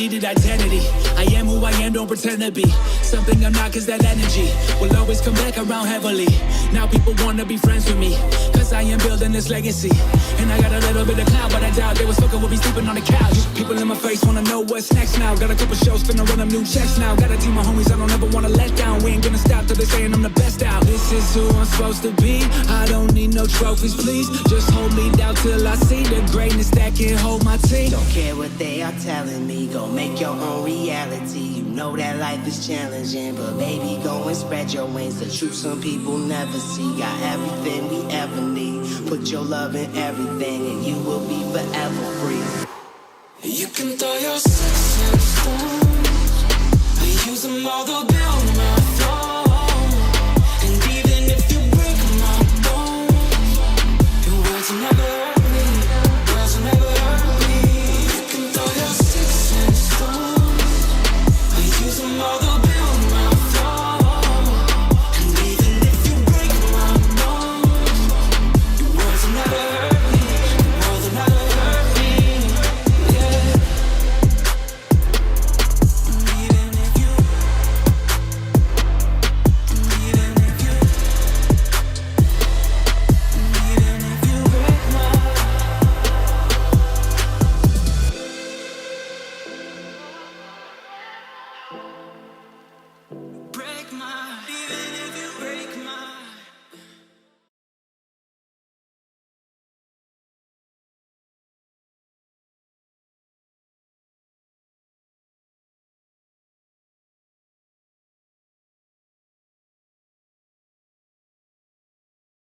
needed identity. I am who I am, don't pretend to be something I'm not, cause that energy will always come back around heavily. Now people wanna be friends with me, cause I am building this legacy. And I got a little bit of clout, but I doubt they was fucking with me sleeping on the couch. People in my face wanna know what's next now. Got a couple shows, finna run them new checks now. Got a team of homies I don't ever wanna let down. We ain't gonna stop till they saying I'm the best out. This is who I'm supposed to be. I don't need no trophies, please. Just hold me down till I see the greatness that can hold my team. Don't care what they are telling me, go make your own reality. You know that life is challenging, but baby, go and spread your wings. The truth some people never see. Got everything we ever need. Put your love in everything, and you will be forever free. You can throw your sticks and stones, I use them all to build my